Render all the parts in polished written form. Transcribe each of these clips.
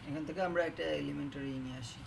এখান থেকে আমরা একটা এলিমেন্টারি নিয়ে আসি।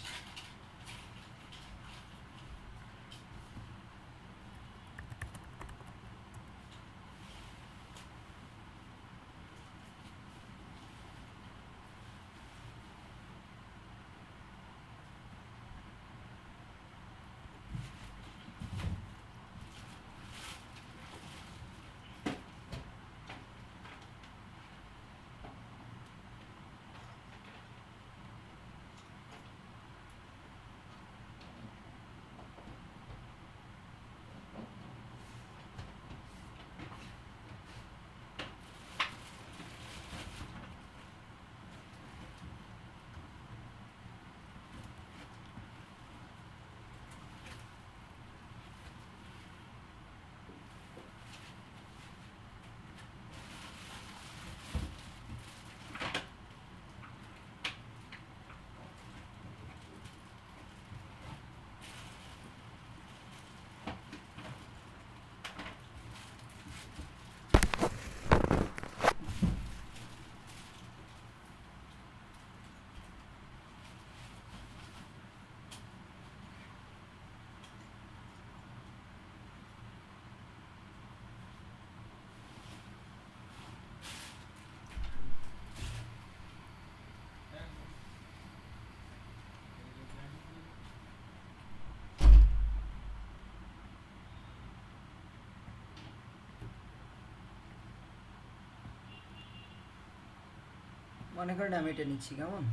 মনে করেন আমি এটা নিচ্ছি, কেমন?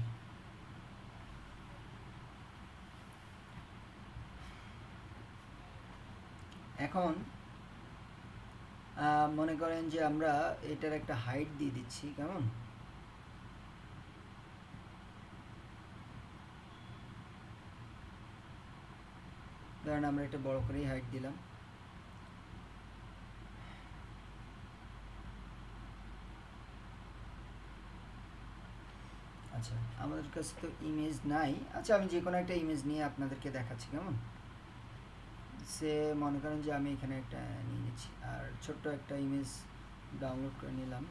এখন মনে করেন যে আমরা এটার একটা হাইট দিয়ে দিচ্ছি, কেমন? ধরেন আমরা এটা বড় করেই হাইট দিলাম। আচ্ছা, আমাদের কাছে তো ইমেজ নাই। আচ্ছা, আমি যে কোনো একটা ইমেজ নিয়ে আপনাদেরকে দেখাচ্ছি, কেমন? সে মনে করেন যে আমি এখানে একটা নিয়ে নিচ্ছি আর ছোট্ট একটা ইমেজ ডাউনলোড করে নিলাম।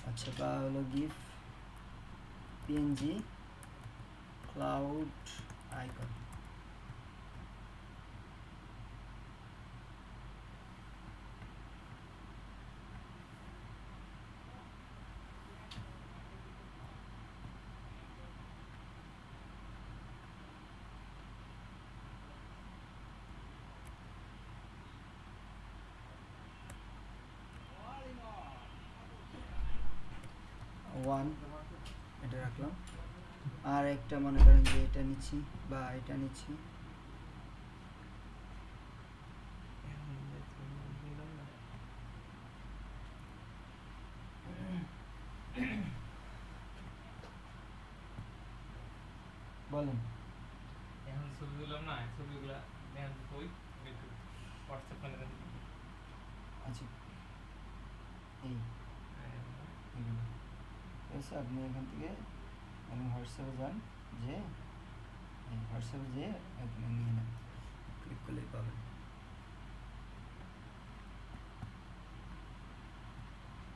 আচ্ছা, বা হলো GIF PNG cloud icon. One এটা রাখলাম। আর একটা মনে করেন যে এটা নিচ্ছি বা এটা নিচ্ছি। বলেন। এখন ছবি দিলাম না, ছবিগুলা দেখেন ওই একটু হোয়াটসঅ্যাপ করে দেন। আচ্ছা, এই এগুলো ঠিক আছে। আপনি এখান থেকে হোয়াটসঅ্যাপে যান, যে হোয়াটসঅ্যাপে যেয়ে এখানে নিয়ে নেন, ক্লিক করলেই পাবেন।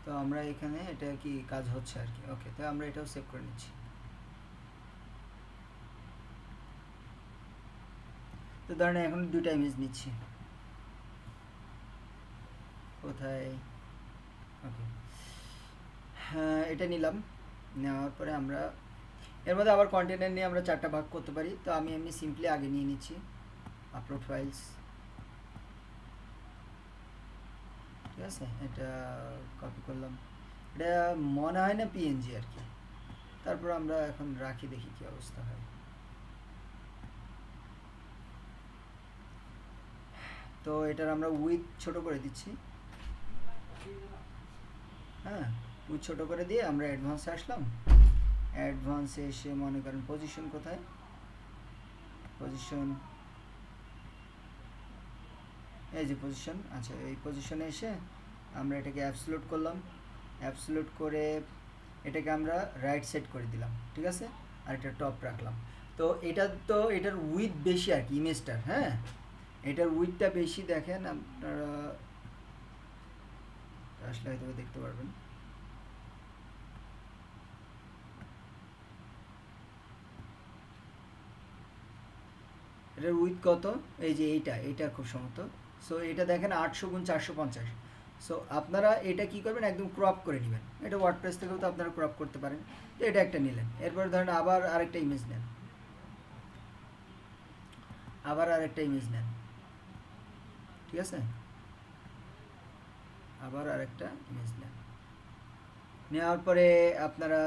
তো আমরা এখানে এটা কি কাজ হচ্ছে আর কি। ওকে, তো আমরা এটাও সেভ করে নিচ্ছি। তো ধরেন এখন দুইটা ইমেজ নিচ্ছি। কোথায়? ওকে, হ্যাঁ, এটা নিলাম। নেওয়ার পরে আমরা এর মধ্যে আবার কন্টেনার নিয়ে আমরা চারটা ভাগ করতে পারি। তো আমি এমনি সিম্পলি আগে নিয়ে নিচ্ছি আপলোড ফাইলস, ঠিক আছে। এটা কপি করলাম। এটা মনে হয় না পিএনজি আর কি। তারপর আমরা এখন রাখি, দেখি কি অবস্থা হয়। তো এটার আমরা উইথ ছোট করে দিচ্ছি। হ্যাঁ, উইথ ছোট করে দিয়ে আমরা অ্যাডভান্সে আসলাম। অ্যাডভান্সে এসে মনে করেন পজিশন কোথায়, পজিশন এই যে পজিশন। আচ্ছা, এই পজিশনে এসে আমরা এটাকে অ্যাবসলুট করলাম। অ্যাবসলুট করে এটাকে আমরা রাইট সেট করে দিলাম, ঠিক আছে। আর এটা টপ রাখলাম। তো এটা তো এটার উইথ বেশি আর কি ইমেজটার। হ্যাঁ, এটার উইথটা বেশি দেখেন আপনারা আসলে হয়তো দেখতে পারবেন। এটার উইথ কত, এই যে এইটা খুব সম্ভবত। সো এটা দেখেন 800x450। সো আপনারা এটা কি করবেন, একদম ক্রপ করে নেবেন। এটা ওয়ার্ডপ্রেস থেকেও তো আপনারা ক্রপ করতে পারেন। তো এটা একটা নিলেন, এরপর ধরেন আবার আরেকটা ইমেজ নেন, আবার আরেকটা ইমেজ নেন, ঠিক আছে, আবার আরেকটা ইমেজ নেন। নেওয়ার পরে আপনারা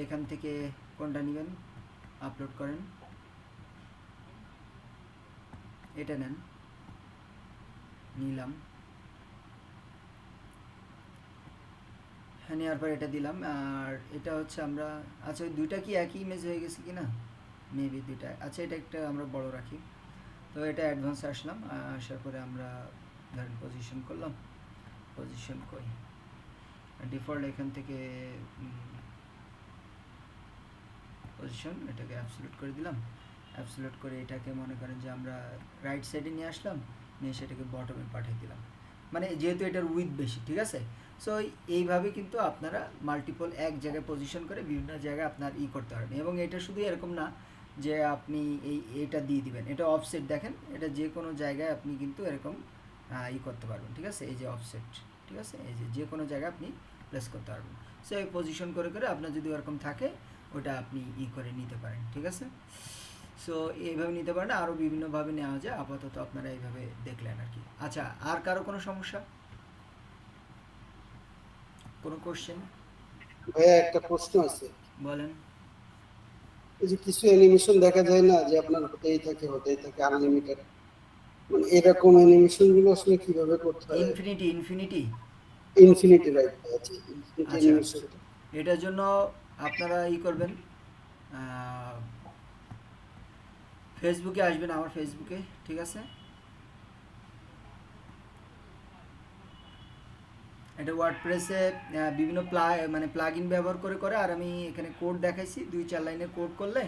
এখান থেকে কোনটা নেবেন, আপলোড করেন, এটা নেন, নিলাম, হ্যাঁ নেওয়ার পর এটা দিলাম। আর এটা হচ্ছে আমরা, আচ্ছা ওই দুইটা কি একই ইমেজ হয়ে গেছে কি না, মেবি দুইটা। আচ্ছা এটা একটা আমরা বড় রাখি। তো এটা অ্যাডভান্স আসলাম, আসার পরে আমরা ধরেন পজিশন করলাম, পজিশন করি ডিফল্ট এখান থেকে পজিশন, এটাকে অ্যাবসলিউট করে দিলাম। অ্যাবসলিউট করে এটাকে মনে করেন যে আমরা রাইট সাইডে নিয়ে আসলাম, নিয়ে সেটাকে বটমে পাঠিয়ে দিলাম, মানে যেহেতু এটার উইথ বেশি, ঠিক আছে। সো এইভাবে কিন্তু আপনারা মাল্টিপল এক জায়গায় পজিশন করে বিভিন্ন জায়গায় আপনার করতে পারবেন। এবং এটা শুধু এরকম না যে আপনি এইটা দিয়ে দিবেন, এটা অফসেট দেখেন, এটা যে কোনো জায়গায় আপনি কিন্তু এরকম করতে পারবেন, ঠিক আছে। এই যে অফসেট, ঠিক আছে, এই যে কোনো জায়গায় আপনি প্লেস করতে পারবেন। সো এই পজিশন করে করে আপনার যদি এরকম থাকে ওটা আপনি করে নিতে পারেন, ঠিক আছে। সো এইভাবে নিতে পারেন, আরও বিভিন্নভাবে নেওয়া যায়, আপাতত আপনারা এইভাবে দেখলেন আর কি। আচ্ছা, আর কারো কোনো সমস্যা, কোনো কোশ্চেন? ভাইয়া একটা প্রশ্ন আছে। বলেন। এই যে কিছু অ্যানিমেশন দেখা যায় না যে আপনার হতেই থাকে আনলিমিটেড, মানে এরকম অ্যানিমেশন গুলো আসলে কিভাবে করতে হয়? ইনফিনিটি ইনফিনিটি রাইট আছে, ইনফিনিটি আচ্ছা, অ্যানিমেশন। এটার জন্য আপনারা করবেন, ফেসবুকে আসবেন, আমার ফেসবুকে, ঠিক আছে। এটা ওয়ার্ডপ্রেসে বিভিন্ন মানে প্লাগইন ব্যবহার করে করে, আর আমি এখানে কোড দেখাইছি, 2-4 লাইনের কোড করলে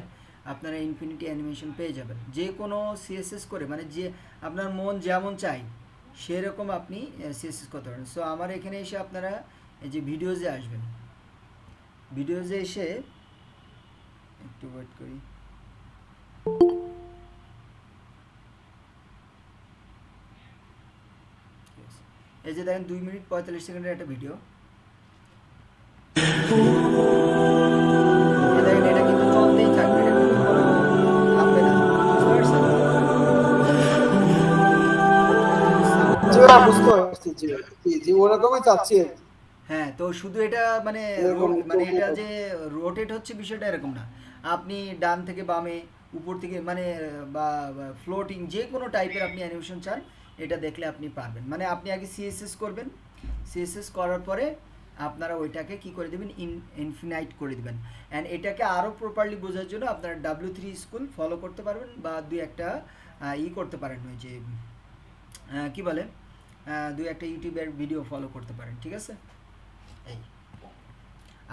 আপনারা ইনফিনিটি অ্যানিমেশন পেয়ে যাবেন। যে কোনো সিএসএস করে, মানে যে আপনার মন যেমন চাই সেরকম আপনি সিএসএস করতে পারেন। সো আমার এখানে এসে আপনারা এই যে ভিডিওজে আসবেন, ভিডিওজে এসে একটু ওয়েট করি, এই যে দেখেন 2 মিনিট 45 সেকেন্ডের একটা ভিডিও, দেখেন এটা কিন্তু চলতেই থাকবে, এটা কিন্তু কোনো থামবে না, বুঝতে পারছেন? জি ভাইয়া, বুঝতে পারছি, জি ভাই, জি ওরকমই চাচ্ছি আর কি। হ্যাঁ, তো শুধু এটা মানে এরকম মানে চলতে এটা থাকে। যে রোটেট হচ্ছে বিষয়টা এরকম না। আপনি ডান থেকে বামে, উপর থেকে মানে বা ফ্লোটিং যে কোনো টাইপের আপনি অ্যানিমেশন চান, এটা দেখলে আপনি পারবেন। মানে আপনি আগে সিএসএস করবেন, সিএসএস করার পরে আপনারা ওইটাকে কি করে দেবেন, ইনফিনাইট করে দেবেন। অ্যান্ড এটাকে আরও প্রপারলি বোঝার জন্য আপনারা W3 স্কুল ফলো করতে পারবেন, বা দুই একটা করতে পারেন, ওই যে কি বলে, দুই একটা ইউটিউবের ভিডিও ফলো করতে পারেন, ঠিক আছে। এই,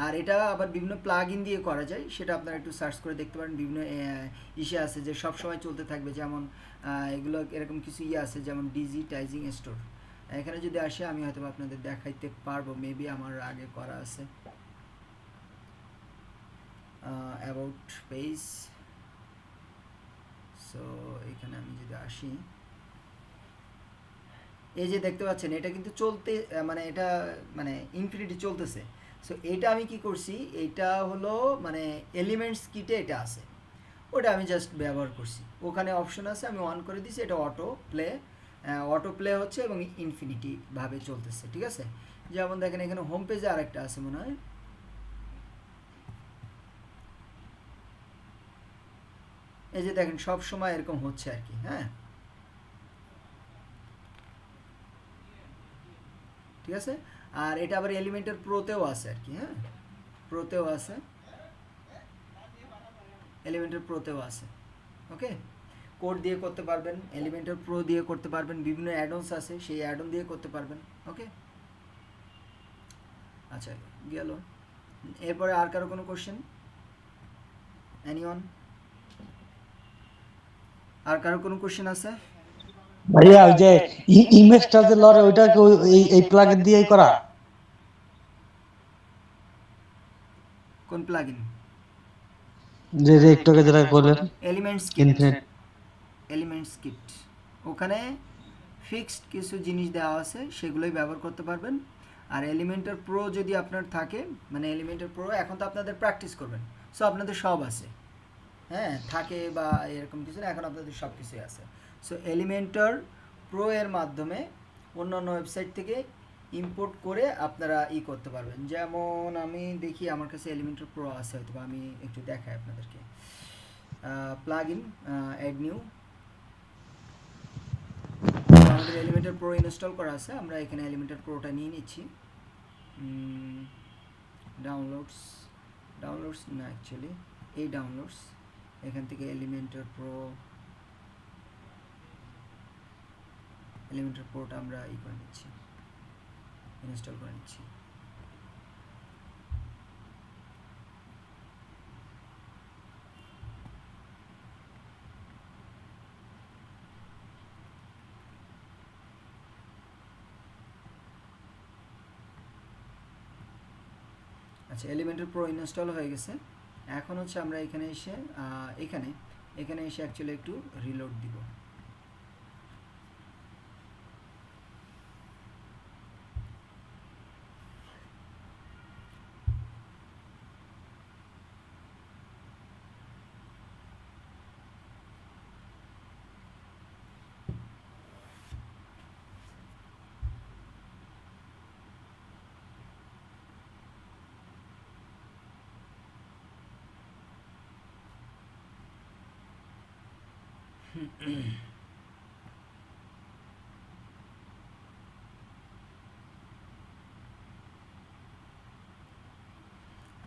আর এটা আবার বিভিন্ন প্লাগ ইন দিয়ে করা যায়, সেটা আপনারা একটু সার্চ করে দেখতে পারেন। বিভিন্ন ইসে আছে যে সব সময় চলতে থাকবে, যেমন এগুলো এরকম কিছু আছে, যেমন ডিজিটাইজিং স্টোর। এখানে যদি আসে আমি হয়তো আপনাদের দেখাইতে পারবো, মেবি আমার আগে করা আছে। অ্যাবাউট পেজ, সো এখানে আমি যদি আসি, এই যে দেখতে পাচ্ছেন এটা কিন্তু চলতে মানে এটা মানে ইনফিনিটি চলতেছে। সো এটা আমি কি করছি, এটা হলো মানে এলিমেন্টস কিটে এটা আছে, ওটা আমি জাস্ট ব্যবহার করছি। ওখানে অপশন আছে, আমি অন করে দিছি, এটা অটো প্লে হচ্ছে এবং ইনফিনিটি ভাবে চলতেছে, ঠিক আছে। যেমন দেখেন এখানে হোম পেজে আরেকটা আছে মনে হয়, এই যে দেখেন সব সময় এরকম হচ্ছে আর কি, হ্যাঁ, ঠিক আছে। আর এটা আবার এলিমেন্টের প্রোতেও আছে আর কি, হ্যাঁ, প্রোতেও আছে, এলিমেন্টের প্রোতেও আছে, ওকে। কোড দিয়ে করতে পারবেন, এলিমেন্টের প্রো দিয়ে করতে পারবেন, বিভিন্ন অ্যাডনস আছে সেই অ্যাডন দিয়ে করতে পারবেন, ওকে। আচ্ছা, গেল। এরপরে আর কারো কোনো কোশ্চেন, এনিওয়ান? আর কারো কোনো কোশ্চেন আছে? ভাইয়া ওই যে ইমেজটা যে লরে ওইটা কি এই প্লাগইন দিয়েই করা? কোন প্লাগইন? যে একটু আগে যেটা বললেন elements kit. Infinite. Elements kit, ওখানে ফিক্সড কিছু জিনিস দেওয়া আছে, সেগুলোই ব্যবহার করতে পারবেন। আর এলিমেন্টার প্রো যদি আপনার থাকে, মানে এলিমেন্টার প্রো এখন তো আপনাদের প্র্যাকটিস করবেন, সো আপনাদের সব আছে, হ্যাঁ থাকে বা এরকম কিছু না, এখন আপনাদের সব কিছুই আছে। সো এলিমেন্টার প্রো এর মাধ্যমে অন্যান্য ওয়েবসাইট থেকে ইম্পোর্ট করে আপনারা করতে পারবেন। যেমন আমি দেখি আমার কাছে এলিমেন্টার প্রো আছে, হয়তো আমি একটু দেখাই আপনাদেরকে। প্লাগ ইন, অ্যাড নিউ, আমাদের এলিমেন্টার প্রো ইনস্টল করা আছে, আমরা এখানে এলিমেন্টার প্রোটা নিয়ে নিচ্ছি। ডাউনলোডস না, অ্যাকচুয়ালি এই ডাউনলোডস, এখান থেকে এলিমেন্টার প্রোটা আমরা করে নিচ্ছি, ইনস্টল করে নিচ্ছি। আচ্ছা, এলিমেন্টার প্রো ইনস্টল হয়ে গেছে। এখন হচ্ছে আমরা এখানে এসে এখানে এসে অ্যাকচুয়ালি একটু রিলোড দিব।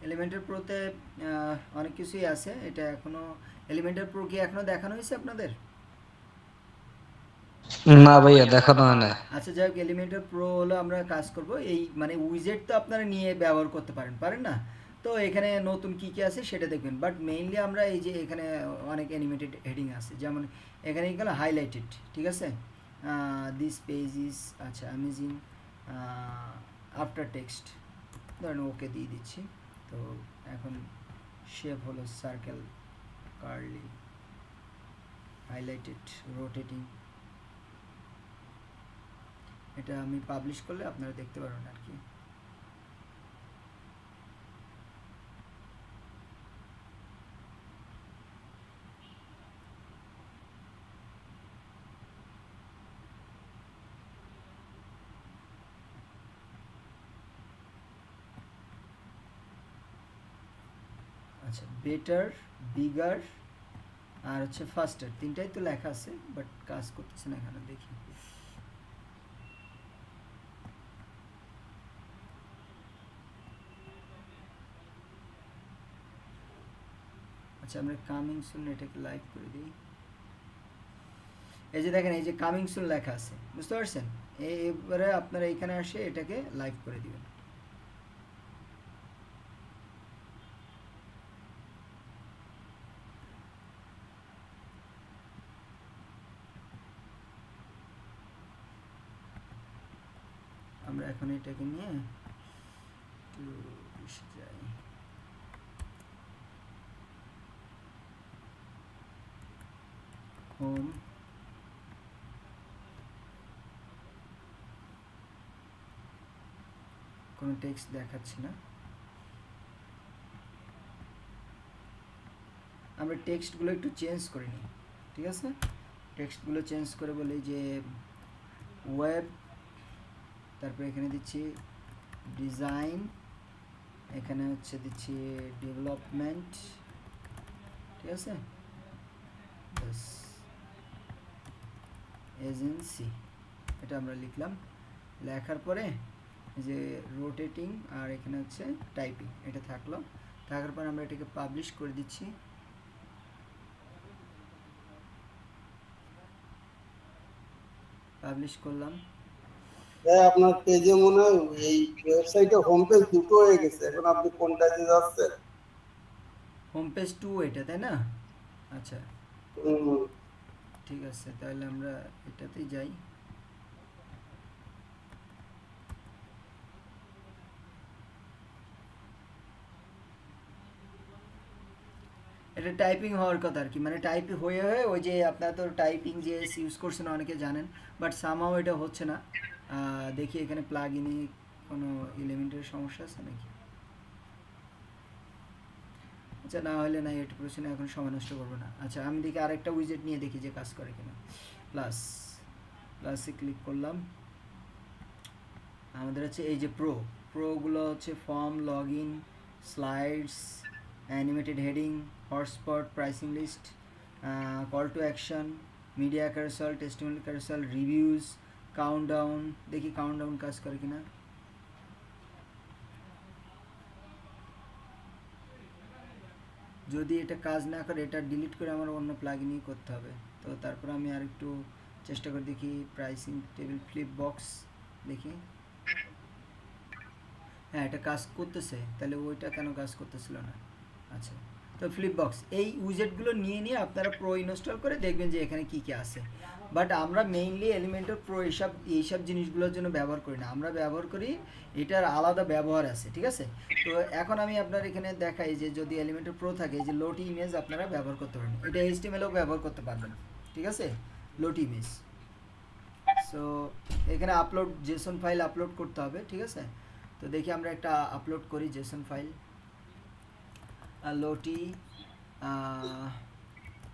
এলিমেন্টার প্রোতে অনেক কিছুই আছে, এটা এখনো এলিমেন্টার প্রো কি এখনো দেখানো হয়েছে আপনাদের? না ভাইয়া দেখানো হয় না। আচ্ছা, যাই হোক, এলিমেন্টার প্রো হলো আমরা কাজ করব এই, মানে উইজেট তো আপনারা নিয়ে ব্যবহার করতে পারেন না? তো এখানে নতুন কি কি আছে সেটা দেখবেন, বাট মেইনলি আমরা এই যে এখানে অনেক অ্যানিমেটেড হেডিং আছে, যেমন এখানে গেল হাইলাইটেড, ঠিক আছে, দিস পেজ ইজ, আচ্ছা অ্যামেজিং, আফটার টেক্সট, ধরেন ওকে দিয়ে দিচ্ছি। তো এখন শেপ হলো সার্কেল, কার্লি, হাইলাইটেড, রোটেটিং। এটা আমি পাবলিশ করলে আপনারা দেখতে পারবেন আর কি। আচ্ছা, বেটার, বিগার আর হচ্ছে ফাস্টার, তিনটাই তো লেখা আছে, বাট কাজ করতেছে না এখানে, দেখি। আচ্ছা, আমরা কামিং সুন এটাকে লাইভ করে দিই। এই যে দেখেন, এই যে কামিং সুন লেখা আছে, বুঝতে পারছেন? এবারে আপনারা এখানে আসে এটাকে লাইভ করে দিবেন। আমরা এখন এটাকে নিয়ে একটু বেশি যাই, হোম, কোনো টেক্সট দেখাচ্ছে না, আমরা টেক্সটগুলো একটু চেঞ্জ করে নিই, ঠিক আছে? টেক্সটগুলো চেঞ্জ করে বলি যে ওয়েব, তারপরে এখানে দিচ্ছি ডিজাইন, এখানে হচ্ছে দিচ্ছি ডেভেলপমেন্ট, ঠিক আছে, বাস, এজেন্সি, এটা আমরা লিখলাম। লেখার পরে যে রোটেটিং আর এখানে হচ্ছে টাইপিং, এটা থাকলো। থাকার পর আমরা এটাকে পাবলিশ করে দিচ্ছি। পাবলিশ করলাম। আপনার পেজে মনে হয় এই ওয়েবসাইটে হোম পেজ দুটো হয়ে গেছে, এখন আপনি কোনটাতে যাচ্ছেন? হোম পেজ 2 এটা, তাই না? আচ্ছা, ঠিক আছে, তাহলে আমরা এটাতেই যাই। এটা টাইপিং হওয়ার কথা আর কি, মানে টাইপ হয়ে হয়ে ওই যে আপনারা তো টাইপিং যে ইউজ করছেন অনেকে জানেন, বাট সামহাও এটা হচ্ছে না। দেখি এখানে প্লাগ ইনে কোনো এলিমেন্টের সমস্যা আছে নাকি। আচ্ছা, না হলে নাই, এটা প্রশ্নে এখন সময় নষ্ট করবো না। আচ্ছা, আমি দেখি আরেকটা উইজেট নিয়ে দেখি যে কাজ করে কিনা। প্লাসে ক্লিক করলাম। আমাদের হচ্ছে এই যে প্রোগুলো হচ্ছে form, log in, slides, animated heading, hotspot, pricing list, call to action, media carousel, testimonial carousel, reviews, countdown. দেখি কাউন্টডাউন কাজ করে কিনা। যদি এটা কাজ না করে এটা ডিলিট করে আমার অন্য প্লাগইনই করতে হবে। তো তারপর আমি আর একটু চেষ্টা করে দেখি প্রাইসিং টেবিল, ফ্লিপ বক্স দেখি। হ্যাঁ, এটা কাজ করতেছে, তাহলে ওইটা কেন কাজ করতেছিল না? আচ্ছা, তো ফ্লিপ বক্স এই উইজেটগুলো নিয়ে নিয়ে আপনারা প্রো ইনস্টল করে দেখবেন যে এখানে কী কী আছে। বাট আমরা মেইনলি এলিমেন্টর প্রো এইসব জিনিসগুলোর জন্য ব্যবহার করি না, আমরা ব্যবহার করি এটার আলাদা ব্যবহার আছে, ঠিক আছে। তো এখন আমি আপনার এখানে দেখাই যে যদি এলিমেন্টর প্রো থাকে, যে লোটি ইমেজ আপনারা ব্যবহার করতে পারেন, এটা এইচটিএমএলও ব্যবহার করতে পারবেন, ঠিক আছে, লোটি ইমেজ। সো এখানে আপলোড জেসন ফাইল আপলোড করতে হবে, ঠিক আছে। তো দেখি আমরা একটা আপলোড করি JSON file, Lottie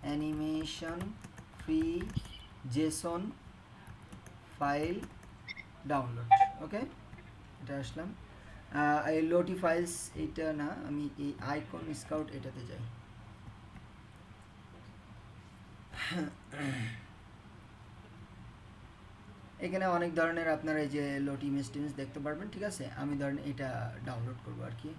animation free JSON file download. Okay, এটা আসলাম। এই লোটি ফাইলস এটা না, আমি এই আইকন স্কাউট এটাতে যাই। এখানে অনেক ধরনের আপনারা এই যে লোটি ইমেজ টিমেজ দেখতে পারবেন, ঠিক আছে। আমি ধরেন এটা ডাউনলোড করবো আর কি।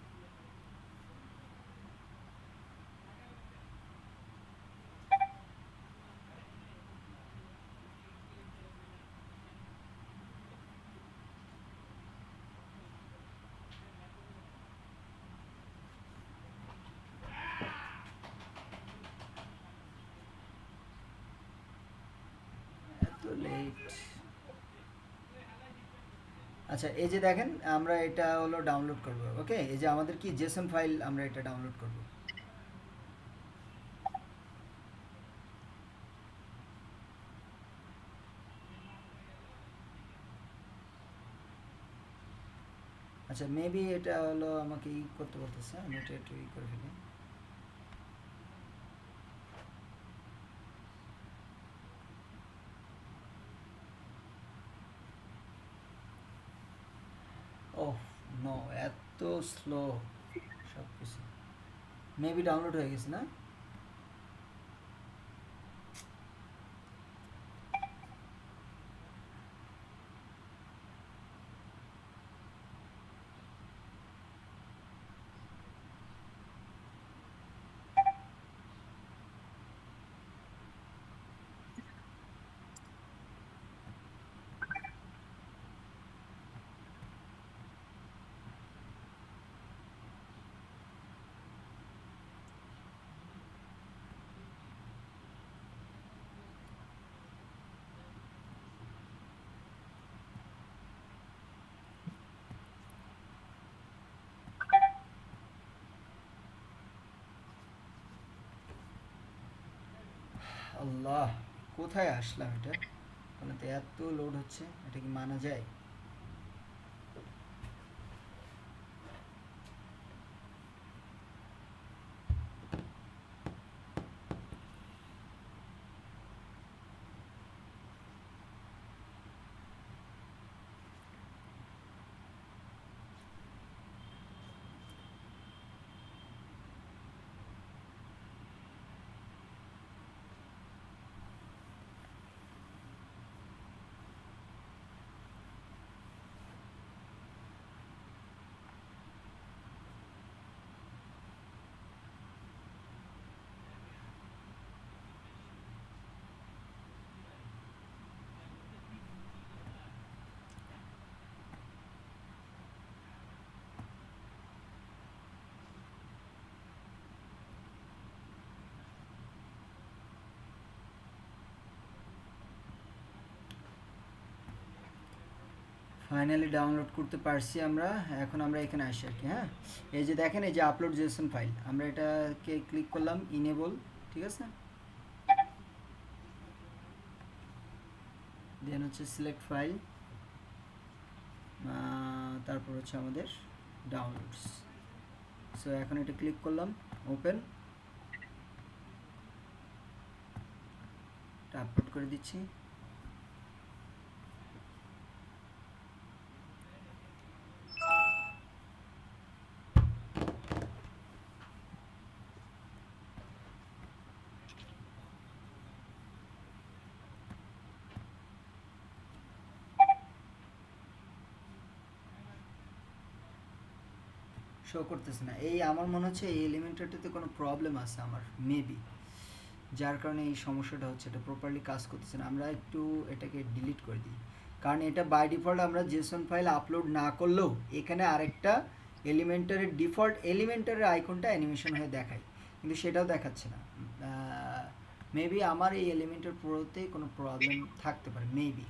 এত লেট। আচ্ছা, এই যে দেখেন আমরা এটা হলো ডাউনলোড করব। ওকে, এই যে আমাদের কি জেসন ফাইল, আমরা এটা ডাউনলোড করব। আচ্ছা, মেবি এটা হলো আমাকে ই করতে বলতেছে, আমি এটা একটু ই করে ফেলি। ওহ নো, এত স্লো সব কিছু। মেবি ডাউনলোড হয়ে গেছে না? আল্লাহ, কোথায় আসলাম এটা? মানে তো এত লোড হচ্ছে, এটা কি মানা যায়? ফাইনালি ডাউনলোড করতে পারছি আমরা। এখন আমরা এখানে আসি আর কি। হ্যাঁ, এই যে দেখেন, এই যে আপলোড জেসন ফাইল, আমরা এটাকে ক্লিক করলাম, ইনেবল, ঠিক আছে। দেন হচ্ছে সিলেক্ট ফাইল, তারপর হচ্ছে আমাদের ডাউনলোডস। সো এখন এটা ক্লিক করলাম, ওপেন, এটা আপলোড করে দিচ্ছি। শো করতেছে না, এই আমার মনে হচ্ছে এই এলিমেন্টারটাতে কোনো প্রবলেম আছে আমার, মেবি, যার কারণে এই সমস্যাটা হচ্ছে, এটা প্রপারলি কাজ করতেছে না। আমরা একটু এটাকে ডিলিট করে দিই, কারণ এটা বাই ডিফল্ট আমরা জেসন ফাইল আপলোড না করলেও এখানে আরেকটা এলিমেন্টারের ডিফল্ট এলিমেন্টারের আইকনটা অ্যানিমেশন হয়ে দেখায়, কিন্তু সেটাও দেখাচ্ছে না। মেবি আমার এই এলিমেন্টার প্রোতে কোনো প্রবলেম থাকতে পারে, মেবি।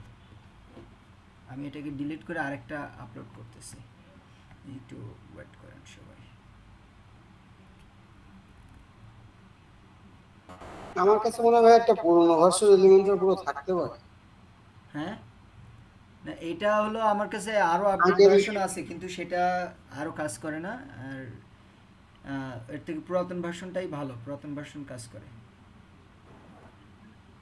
আমি এটাকে ডিলিট করে আরেকটা আপলোড করতেছি, একটু ওয়েট করেন সবাই। আমার কাছে মনে হয় একটা পুরনো ভার্সন এলিমেন্টার পুরো থাকতে পারে। হ্যাঁ, না এটা হলো আমার কাছে আরও আপডেট আগের ভার্সন আছে, কিন্তু সেটা আরও কাজ করে না। আর এর থেকে পুরাতন ভার্সনটাই ভালো, পুরাতন ভার্সন কাজ করে।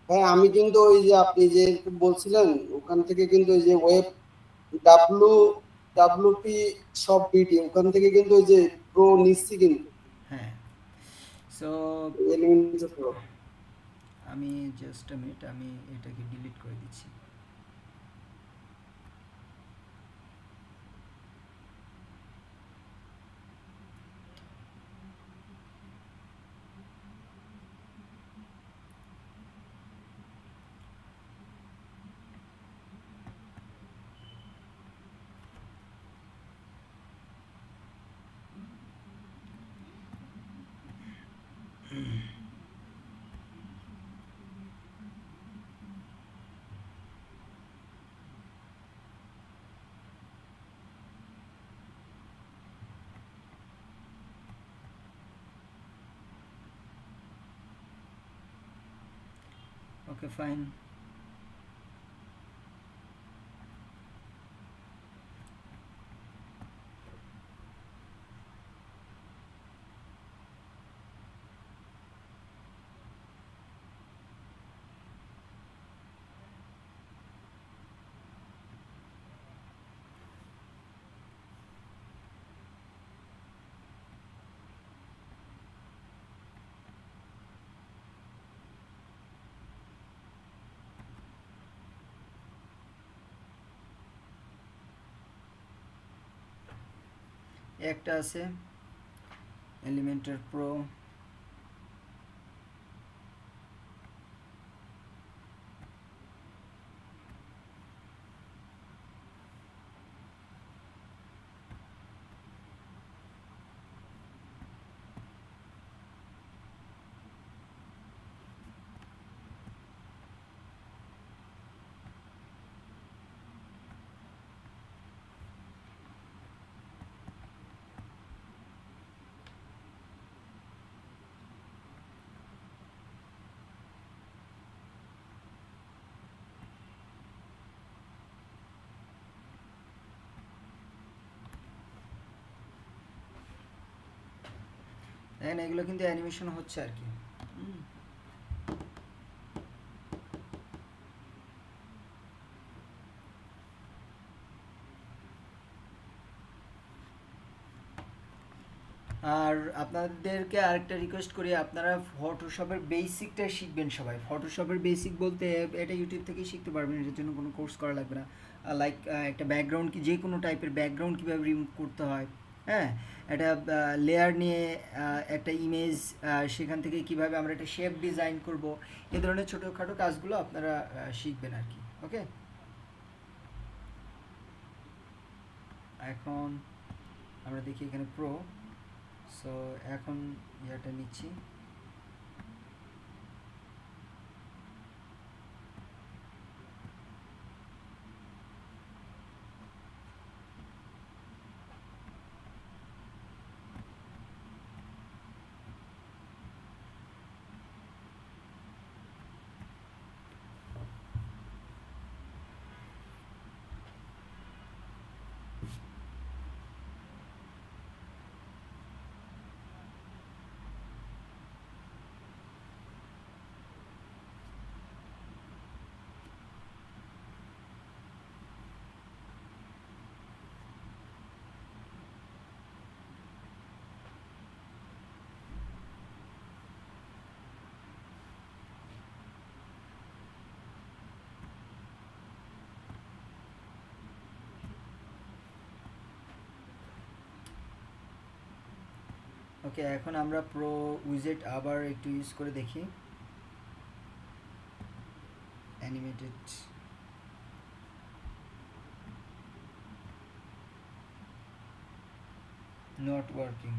হ্যাঁ, আমি কিন্তু ওই যে আপনি যে বলছিলেন ওখান থেকে কিন্তু ওই যে ওয়েব ডাব্লু ডাব্লুপি সব বিডি ওখান থেকে কিন্তু ওই যে প্রো নিচ্ছি কিন্তু হ্যাঁ, সো এলিমেন্টার প্রো। আমি জাস্ট আ মিনিট, আমি এটাকে ডিলিট করে দিচ্ছি। ওকে, ফাইন। একটা আছে এলিমেন্টার প্রো, দেখেন এগুলো কিন্তু অ্যানিমেশন হচ্ছে আর কি। আর আপনাদেরকে আরেকটা রিকোয়েস্ট করি, আপনারা ফটোশপের বেসিকটা শিখবেন সবাই। ফটোশপের বেসিক বলতে এটা ইউটিউব থেকেই শিখতে পারবেন, এটার জন্য কোনো কোর্স করা লাগবে না। লাইক একটা ব্যাকগ্রাউন্ড, কি যে কোনো টাইপের ব্যাকগ্রাউন্ড কীভাবে রিমুভ করতে হয়, হ্যাঁ, একটা লেয়ার নিয়ে একটা ইমেজ, সেখান থেকে কিভাবে আমরা একটা শেপ ডিজাইন করব, এ ধরনের ছোটোখাটো কাজগুলো আপনারা শিখবেন আর কি। ওকে, এখন আমরা দেখি এখানে প্রো। সো এখন ইয়াটা নিচ্ছি, ওকে, এখন আমরা প্রো উইজেট আবার একটু ইউজ করে দেখি। Animated not working.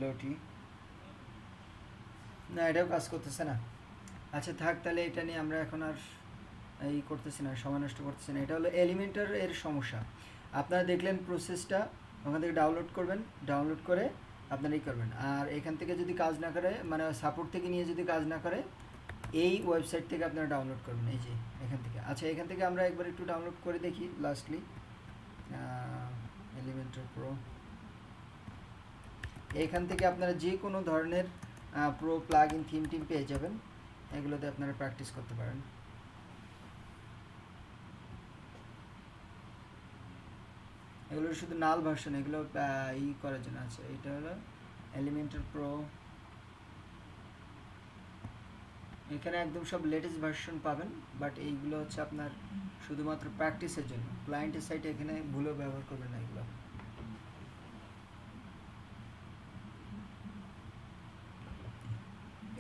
লোটি না, এটাও কাজ করতেছে না। আচ্ছা থাক, তাহলে এটা নিয়ে আমরা এখন আর এই করতেছি না, সময় নষ্ট করতেছি না। এটা হলো এলিমেন্টার এর সমস্যা। আপনারা দেখলেন প্রসেসটা, ওখান থেকে ডাউনলোড করবেন, ডাউনলোড করে আপনারা করবেন। আর এখান থেকে যদি কাজ না করে, মানে সাপোর্ট থেকে নিয়ে যদি কাজ না করে, এই ওয়েবসাইট থেকে আপনারা ডাউনলোড করবেন, এই যে এখান থেকে। আচ্ছা এখান থেকে আমরা একবার একটু ডাউনলোড করে দেখি লাস্টলি। এলিমেন্টার প্রো, এখান থেকে আপনারা যে কোনো ধরনের pro plug in theme team পেয়ে যাবেন, এগুলোতে আপনারা প্র্যাকটিস করতে পারেন। এগুলো শুধু নাল ভার্সন, এগুলো ই করার জন্য আছে। এটা হলো এলিমেন্টার প্রো, এখানে একদম সব লেটেস্ট ভার্সন পাবেন, বাট এইগুলো হচ্ছে আপনার শুধুমাত্র প্র্যাকটিসের জন্য। ক্লায়েন্টের সাইটে এখানে ভুলেও ব্যবহার করবেন না এগুলো।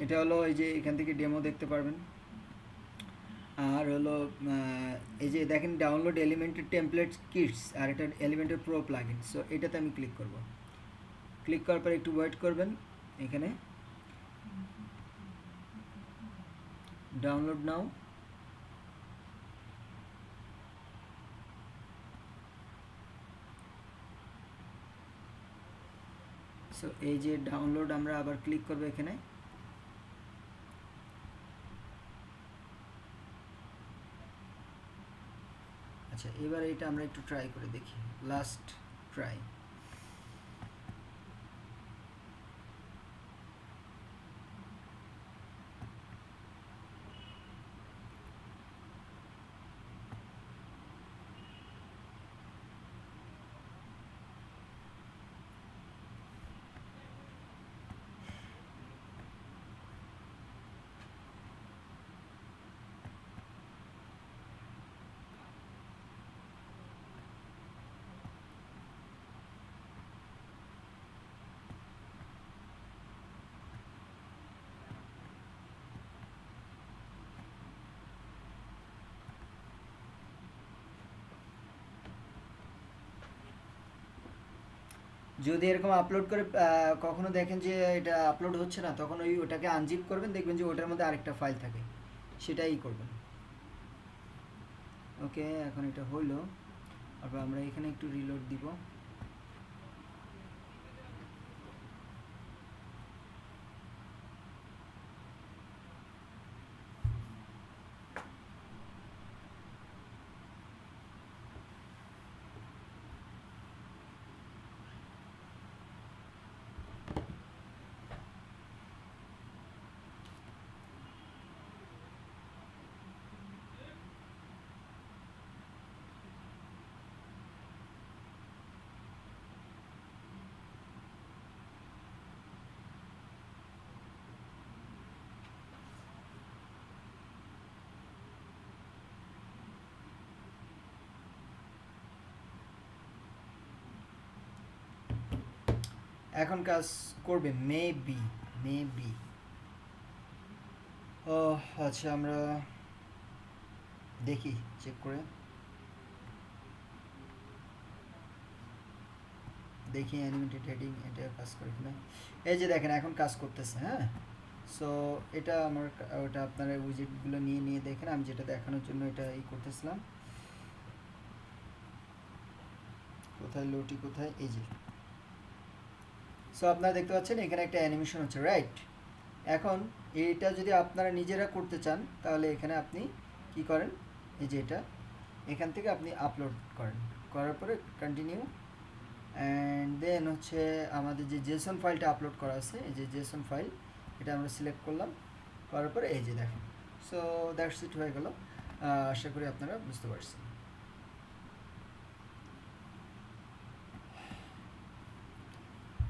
এটা হলো এই যে এখান থেকে ডেমো দেখতে পারবেন। আর হলো এই যে দেখেন ডাউনলোড এলিমেন্টের টেমপ্লেট কিটস, আর এটা এলিমেন্টের প্রো প্লাগইন। সো এটাতে আমি ক্লিক করব। ক্লিক করার পর একটু ওয়েট করবেন, এখানে ডাউনলোড নাও। সো এই যে ডাউনলোড, আমরা আবার ক্লিক করব এখানে। আচ্ছা এবার এটা আমরা একটু ট্রাই করে দেখি, লাস্ট ট্রাই। যদি এরকম আপলোড করে কখনো দেখেন যে এটা আপলোড হচ্ছে না, তখন ওটাকে আনজিপ করবেন, দেখবেন যে ওটার মধ্যে আরেকটা ফাইল থাকে, সেটাই করবেন। ওকে, এখন এটা হইলো। তারপর আমরা এখানে একটু রিলোড দিব। এখন কাজ করবে মেবি, মেবি। ও আচ্ছা, আমরা দেখি চেক করে দেখি অ্যানিমেটেড হেডিং এটা কাজ করে কিনা। এই যে দেখেন এখন কাজ করতেছে। হ্যাঁ, সো এটা আমার, ওটা আপনারা উইজেটগুলো নিয়ে নিয়ে দেখেন, আমি যেটা দেখানোর জন্য এটা ই করতেছিলাম। কোথায় লোটি, কোথায়, এই যে। সো আপনারা দেখতে পাচ্ছেন এখানে একটা অ্যানিমেশন হচ্ছে, রাইট? এখন এইটা যদি আপনারা নিজেরা করতে চান, তাহলে এখানে আপনি কি করেন, এই যে এটা এখান থেকে আপনি আপলোড করেন, করার পরে কন্টিনিউ, অ্যান্ড দেন হচ্ছে আমাদের যে জেসন ফাইলটা আপলোড করা আছে, এই যে জেসন ফাইল, এটা আমরা সিলেক্ট করলাম, করার পরে এই যে দেখেন। সো দ্যাটস ইট, হয়ে গেল। আশা করি আপনারা বুঝতে পারছেন।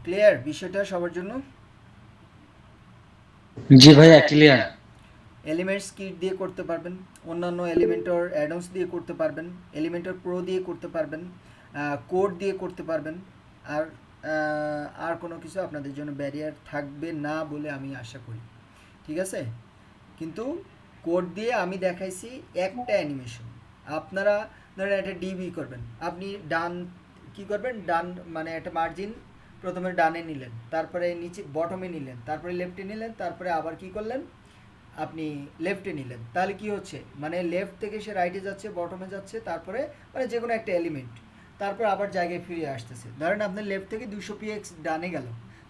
ক্লিয়ার বিষয়টা সবার জন্য? জি ভাইয়া, ক্লিয়ার। এলিমেন্টস কিট দিয়ে করতে পারবেন, অন্যান্য এলিমেন্টর অ্যাডন্স দিয়ে করতে পারবেন, এলিমেন্টর প্রো দিয়ে করতে পারবেন, কোড দিয়ে করতে পারবেন। আর আর কোনো কিছু আপনাদের জন্য ব্যারিয়ার থাকবে না বলে আমি আশা করি, ঠিক আছে। কিন্তু কোড দিয়ে আমি দেখাইছি একটা অ্যানিমেশন। আপনারা ধরেন একটা ডিবি করবেন, আপনি ডান কি করবেন, ডান মানে একটা মার্জিন প্রথমে ডানে নিলেন, তারপরে নিচে বটমে নিলেন, তারপরে লেফটে নিলেন, তারপরে আবার কি করলেন, আপনি লেফটে নিলেন। তাহলে কি হচ্ছে, মানে লেফট থেকে সে রাইটে যাচ্ছে, বটমে যাচ্ছে, তারপরে মানে যে কোনো একটা এলিমেন্ট, তারপর আবার জায়গায় ফিরে আসতেছে। ধরেন আপনার লেফট থেকে 200 px ডানে গেল,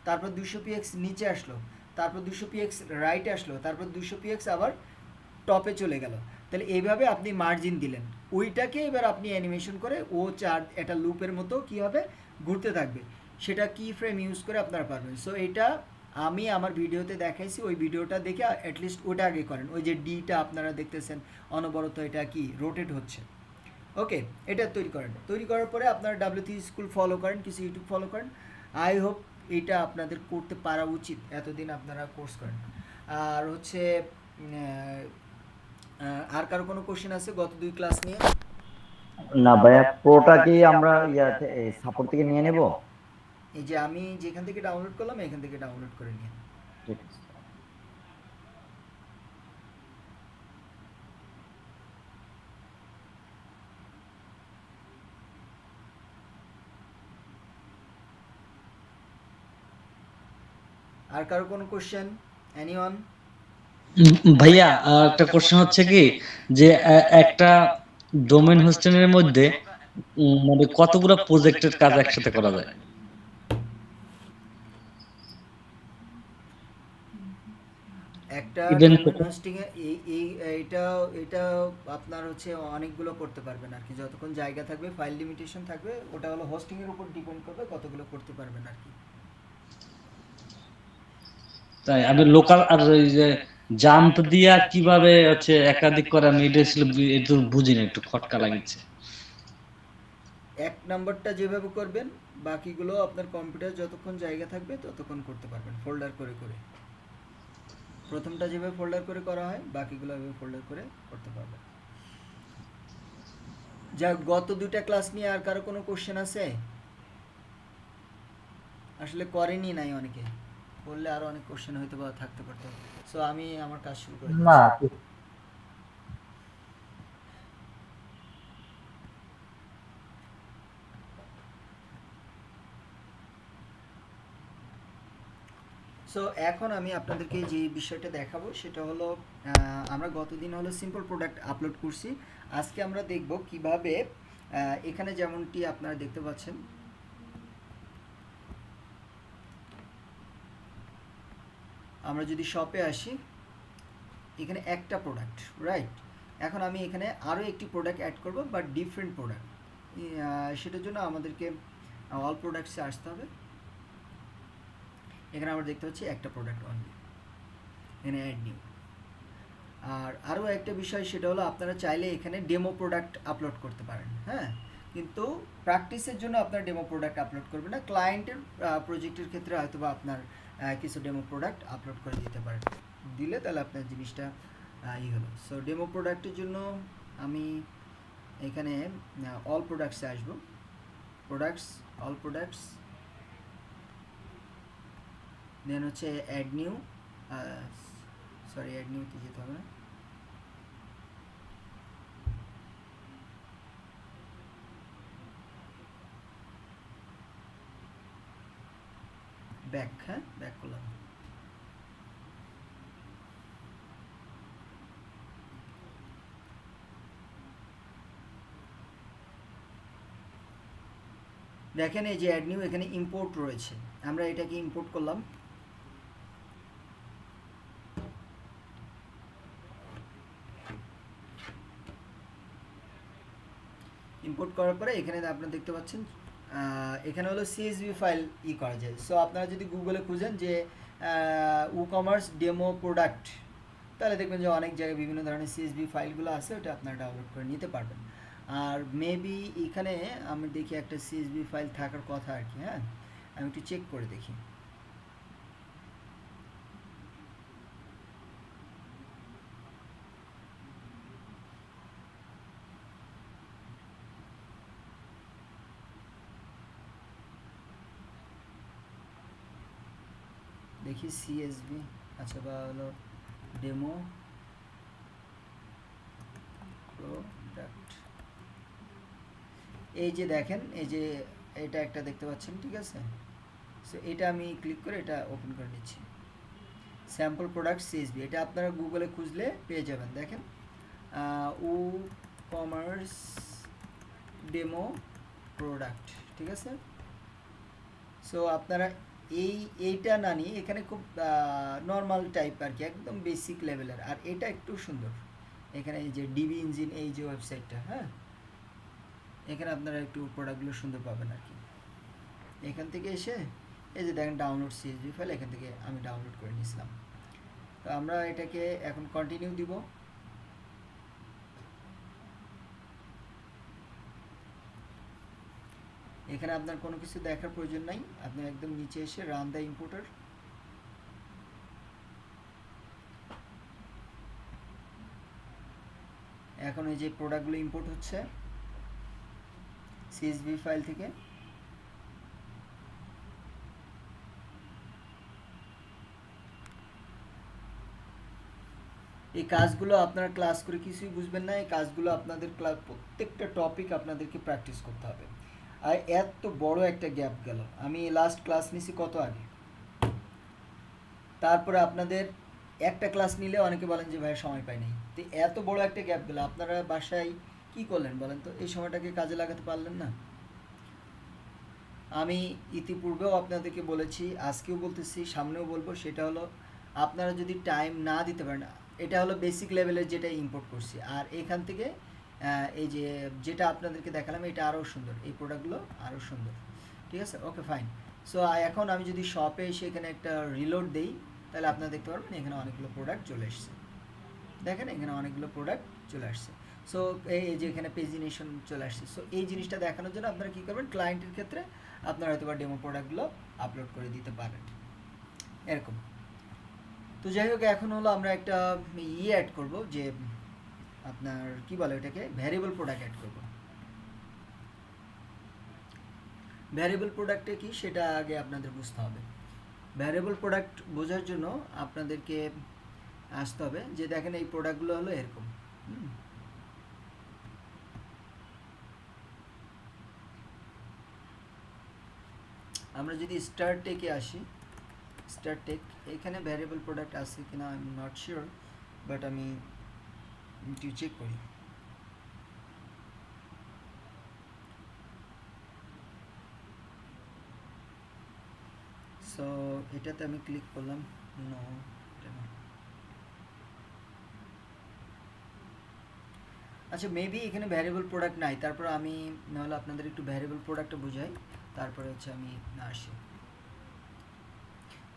তারপর 200 px নিচে আসলো, তারপর 200 px রাইটে আসলো, তারপর 200 px আবার টপে চলে গেল। তাহলে এইভাবে আপনি মার্জিন দিলেন, ওইটাকে এবার আপনি অ্যানিমেশন করে ও একটা লুপের মতো কী হবে ঘুরতে থাকবে, সেটা কি ফ্রেম ইউজ করে আপনারা পারবেন। সো এটা আমি আমার ভিডিওতে দেখাইছি, ওই ভিডিওটা দেখে অ্যাটলিস্ট ওটা আগে করেন। ওই যে ডিটা আপনারা দেখতেছেন অনবরত এটা কি রোটেট হচ্ছে, ওকে, এটা তৈরি করেন। তৈরি করার পরে আপনারা WT স্কুল ফলো করেন, কিছু ইউটিউব ফলো করেন। আই হোপ এটা আপনাদের করতে পারা উচিত, এতদিন আপনারা কোর্স করেন। আর হচ্ছে আর কারো কোনো কোশ্চেন আছে গত 2 ক্লাস নিয়ে? না ভাইয়া, প্রোটা কি আমরা সাপোর্ট থেকে নিয়ে নেব? এই যে আমি যেখান থেকে ডাউনলোড করলাম এখান থেকে ডাউনলোড করে নিন। ঠিক আছে। আর কারো কোনো কোশ্চেন? এনিওয়ান? ভাইয়া একটা কোশ্চেন হচ্ছে কি যে একটা ডোমেন হোস্টিংয়ের মধ্যে মানে কতগুলো প্রজেক্টের কাজ একসাথে করা যায়? একটা Event ডোমেন হোস্টিং এ এটা আপনার হচ্ছে অনেকগুলো করতে পারবেন আর কি, যতক্ষণ জায়গা থাকবে, ফাইল লিমিটেশন থাকবে, ওটা হলো হোস্টিং এর উপর ডিপেন্ড করবে কতগুলো করতে পারবেন আর কি। তাই আমি লোকাল আর ওই যে জাম্প দিয়া কিভাবে হচ্ছে একাধিক করে, আমি এটা ছিল একটু বুঝি না, একটু খটকা লাগছে। এক নাম্বারটা যেভাবে করবেন, বাকিগুলো আপনার কম্পিউটার যতক্ষণ জায়গা থাকবে ততক্ষণ করতে পারবেন, ফোল্ডার করে করে। প্রথমটা যেভাবে ফোল্ডার করে করা হয়, বাকিগুলো এভাবে ফোল্ডার করে করতে পারবেন। যা গত 2টা ক্লাস নিয়ে আর কারো কোনো কোশ্চেন আছে? আসলে করেনি নাই অনেকে, বললে আরো অনেক কোশ্চেন হয়তো বা থাকতে পারতো। সো আমি আমার কাজ শুরু করে না, দিচ্ছি। সো এখন আমি আপনাদেরকে যে বিষয়টা দেখাবো সেটা হলো, আমরা গতদিন হলো সিম্পল প্রোডাক্ট আপলোড করছি। আজকে আমরা দেখব কিভাবে এখানে যেমনটি আপনারা দেখতে পাচ্ছেন, আমরা যদি শপে আসি, এখানে একটা প্রোডাক্ট, রাইট। এখন আমি এখানে আরও একটি প্রোডাক্ট অ্যাড করব, বাট ডিফারেন্ট প্রোডাক্ট। সেটার জন্য আমাদেরকে অল প্রোডাক্টসে আসতে হবে। এখানে আমরা দেখতে পাচ্ছি একটা প্রোডাক্ট অনলি, এখানে অ্যাড নিউ। আর আরও একটা বিষয়, সেটা হলো আপনারা চাইলে এখানে ডেমো প্রোডাক্ট আপলোড করতে পারেন, হ্যাঁ। কিন্তু প্র্যাকটিসের জন্য আপনার ডেমো প্রোডাক্ট আপলোড করবেন না, ক্লায়েন্টের প্রজেক্টের ক্ষেত্রে হয়তো বা আপনার কিছু ডেমো প্রোডাক্ট আপলোড করে দিতে পারেন, দিলে তাহলে আপনার জিনিসটা হলো। সো ডেমো প্রোডাক্টের জন্য আমি এখানে অল প্রোডাক্টসে আসবো, প্রোডাক্টস, অল প্রোডাক্টস, দেন হচ্ছে অ্যাড নিউ, সরি অ্যাড নিউতে যেতে হবে না, ব্যাক, হ্যাঁ ব্যাক করলাম। দেখেন এই যে অ্যাড নিউ, এখানে ইম্পোর্ট রয়েছে, আমরা এটাকে ইম্পোর্ট করলাম। ইম্পোর্ট করার পরে এখানে আপনারা দেখতে পাচ্ছেন এখানে হলো CSV ফাইল করা যায়। সো আপনারা যদি গুগলে খুঁজেন যে WooCommerce ডেমো প্রোডাক্ট, তাহলে দেখবেন যে অনেক জায়গায় বিভিন্ন ধরনের CSV ফাইলগুলো আছে, ওটা আপনারা ডাউনলোড করে নিতে পারবেন। আর মেবি এখানে আমি দেখি একটা CSV ফাইল থাকার কথা আর কি, হ্যাঁ আমি একটু চেক করে দেখি। দেখি সিএসবি, আচ্ছা বা হলো ডেমো প্রোডাক্ট। এই যে দেখেন, এই যে এটা একটা দেখতে পাচ্ছেন, ঠিক আছে। সো এটা আমি ক্লিক করে এটা ওপেন করে নিচ্ছি। স্যাম্পল প্রোডাক্ট সিএসবি, এটা আপনারা গুগলে খুঁজলে পেয়ে যাবেন। দেখেন উ কমার্স ডেমো প্রোডাক্ট, ঠিক আছে। সো আপনারা এইটা না নিয়ে এখানে খুব নর্মাল টাইপ আর কি, একদম বেসিক লেভেলের। আর এটা একটু সুন্দর, এখানে এই যে ডিবি ইঞ্জিন, এই যে ওয়েবসাইটটা, হ্যাঁ, এখানে আপনারা একটু প্রোডাক্টগুলো সুন্দর পাবেন আর কি। এখান থেকে এসে এই যে দেখেন ডাউনলোড সিএসভি ফাইল, এখান থেকে আমি ডাউনলোড করে নিয়েছিলাম। তো আমরা এটাকে এখন কন্টিনিউ দিব। এখানে আপনার কোনো কিছু দেখার প্রয়োজন নাই, আপনি একদম নিচে এসে রান দ্য ইম্পোর্টার, এখন এই যে প্রোডাক্টগুলো ইম্পোর্ট হচ্ছে সিএসভি ফাইল থেকে। এই কাজগুলো আপনারা ক্লাস করে কিছুই বুঝবেন না, এই কাজগুলো আপনাদের প্রত্যেকটা টপিক আপনাদেরকে প্র্যাকটিস করতে হবে। আর এত বড় একটা গ্যাপ গেল, আমি লাস্ট ক্লাস নিছি কত আগে, তারপরে আপনাদের একটা ক্লাস নিলে অনেকে বলেন যে ভাই সময় পাই নাই। তো এত বড় একটা গ্যাপ গেল, আপনারা বাসায় কি করলেন বলেন তো, এই সময়টাকে কাজে লাগাতে পারলেন না? আমি ইতিপূর্বেও আপনাদেরকে বলেছি, আজকেও বলতেছি, সামনেও বলবো, সেটা হলো আপনারা যদি টাইম না দিতে পারেন, এটা হলো বেসিক লেভেলের যেটা ইম্পোর্ট করছি, আর এখান থেকে এই যে যেটা আপনাদেরকে দেখালাম এটা আরও সুন্দর, এই প্রোডাক্টগুলো আরও সুন্দর, ঠিক আছে। Okay fine. সো এখন আমি যদি শপে এসে এখানে একটা রিলোড দেই, তাহলে আপনারা দেখতে পারবেন এখানে অনেকগুলো প্রোডাক্ট চলে এসছে। দেখেন এখানে অনেকগুলো প্রোডাক্ট চলে আসছে। সো এই যে এখানে পেজিনেশন চলে আসছে। সো এই জিনিসটা দেখানোর জন্য আপনারা কী করবেন, ক্লায়েন্টের ক্ষেত্রে আপনারা হয়তো বা ডেমো প্রোডাক্টগুলো আপলোড করে দিতে পারেন এরকম। তো যাই হোক, এখন হলো আমরা একটা অ্যাড করব, যে আপনার কি বলে এটাকে, ভ্যারিয়েবল প্রোডাক্ট অ্যাড করব। ভ্যারিয়েবল প্রোডাক্টে কি সেটা আগে আপনাদের বুঝতে হবে। ভ্যারিয়েবল প্রোডাক্ট বোঝার জন্য আপনাদেরকে আসতে হবে, যে দেখেন এই প্রোডাক্টগুলো হলো এরকম। আমরা যদি স্টার টেকে আসি, স্টার টেক, এখানে ভ্যারিয়েবল প্রোডাক্ট আছে কিনা I am not sure, but আমি একটু চেক করি। সো এটাতে আমি ক্লিক করলাম, নো এটা না। আচ্ছা মেবি এখানে ভ্যারিয়েবল প্রোডাক্ট নাই, তারপর আমি নাহলে আপনাদের একটু ভ্যারিয়েবল প্রোডাক্টটা বুঝাই, তারপরে হচ্ছে আমি আসি।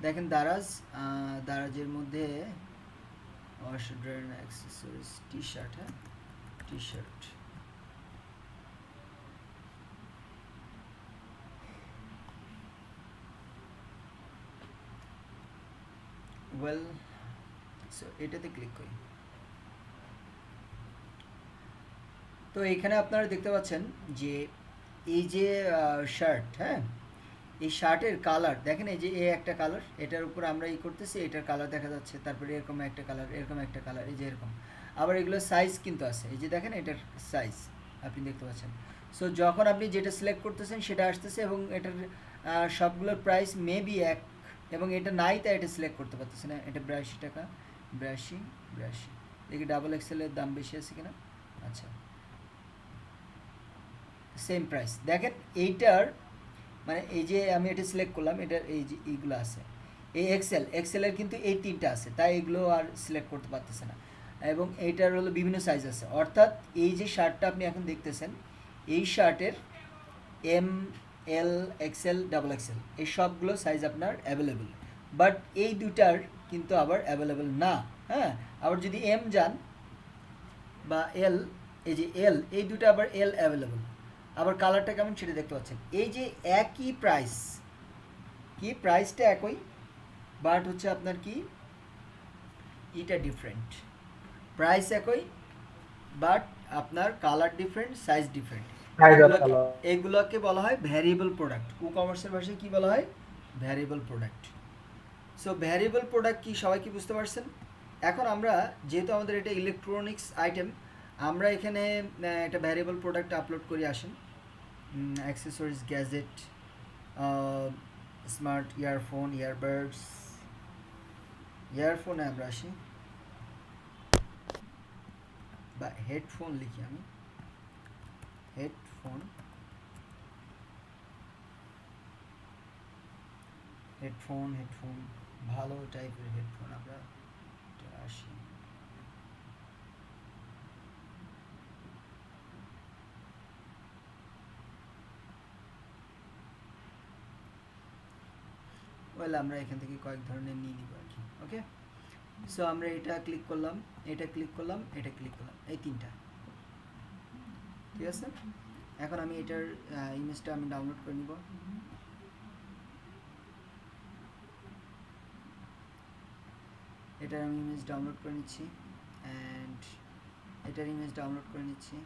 দেখেন দারাজের মধ্যে ওয়াশড্রেন অ্যাক্সেসরিজ টি শার্ট, হ্যাঁ টি শার্ট, ওয়েল, সো এটাতে ক্লিক করি। তো এখানে আপনারা দেখতে পাচ্ছেন যে এই যে শার্ট, হ্যাঁ এই শার্টের কালার দেখেন, এই যে একটা কালার, এটার উপর আমরা করতেছি, এটার কালার দেখা যাচ্ছে, তারপরে এরকম একটা কালার, এরকম একটা কালার, এই যে এরকম। আবার এগুলো সাইজ কিন্তু আছে, এই যে দেখেন এটার সাইজ আপনি দেখতে পাচ্ছেন। সো যখন আপনি যেটা সিলেক্ট করতেছেন সেটা আসতেছে, এবং এটার সবগুলোর প্রাইস মেবি এক, এবং এটা নাই তাই এটা সিলেক্ট করতে পারতেছে না। এটা 82 টাকা, 82 দেখি ডাবল এক্সেলের দাম বেশি আছে কিনা। আচ্ছা সেম প্রাইস, দেখেন এইটার মানে এই যে আমি এটা সিলেক্ট করলাম, এটার এই যে এইগুলো আছে, এই এক্সেলের কিন্তু এই তিনটা আছে, তাই এগুলো আর সিলেক্ট করতে পারতেছে না। এবং এইটার হলো বিভিন্ন সাইজ আছে, অর্থাৎ এই যে শার্টটা আপনি এখন দেখতেছেন, এই শার্টের এম, এল, এক্সেল, ডাবল এক্সেল এই সবগুলো সাইজ আপনার অ্যাভেলেবেল, বাট এই দুটার কিন্তু আবার অ্যাভেলেবেল না। হ্যাঁ, আবার যদি এম যান বা এল, এই যে এল, এই দুটো আবার এল অ্যাভেলেবেল। আবার কালারটা কেমন সেটা দেখতে পাচ্ছেন। এই যে একই প্রাইস, কি প্রাইসটা একই, বাট হচ্ছে আপনার কি এটা ডিফারেন্ট, প্রাইস একই বাট আপনার কালার ডিফারেন্ট, সাইজ ডিফারেন্ট। এগুলোকে বলা হয় ভ্যারিয়েবল প্রোডাক্ট। ই কমার্সের ভাষায় কি বলা হয়, variable product. So variable product কি সবাই কি বুঝতে পারছেন? এখন আমরা যেহেতু আমাদের এটা ইলেকট্রনিক্স আইটেম, আমরা এখানে একটা ভ্যারিয়েবল প্রোডাক্ট আপলোড করি। আসেন, accessories, gadget, smart earphone, earbuds, ইয়ারফোনে আমরা আসি বা হেডফোন লিখি আমি, হেডফোন, হেডফোন, হেডফোন, ভালো টাইপের হেডফোন আমরা আসি। ওয়েল, আমরা এখান থেকে কয়েক ধরনের নিয়ে নিব আর কি। ওকে, সো আমরা এটা ক্লিক করলাম, এটা ক্লিক করলাম, এটা ক্লিক করলাম, এই তিনটা, ঠিক আছে। এখন আমি এটার ইমেজটা আমি ডাউনলোড করে নিব। এটার আমি ইমেজ ডাউনলোড করে নিচ্ছি, অ্যান্ড এটার ইমেজ ডাউনলোড করে নিচ্ছি।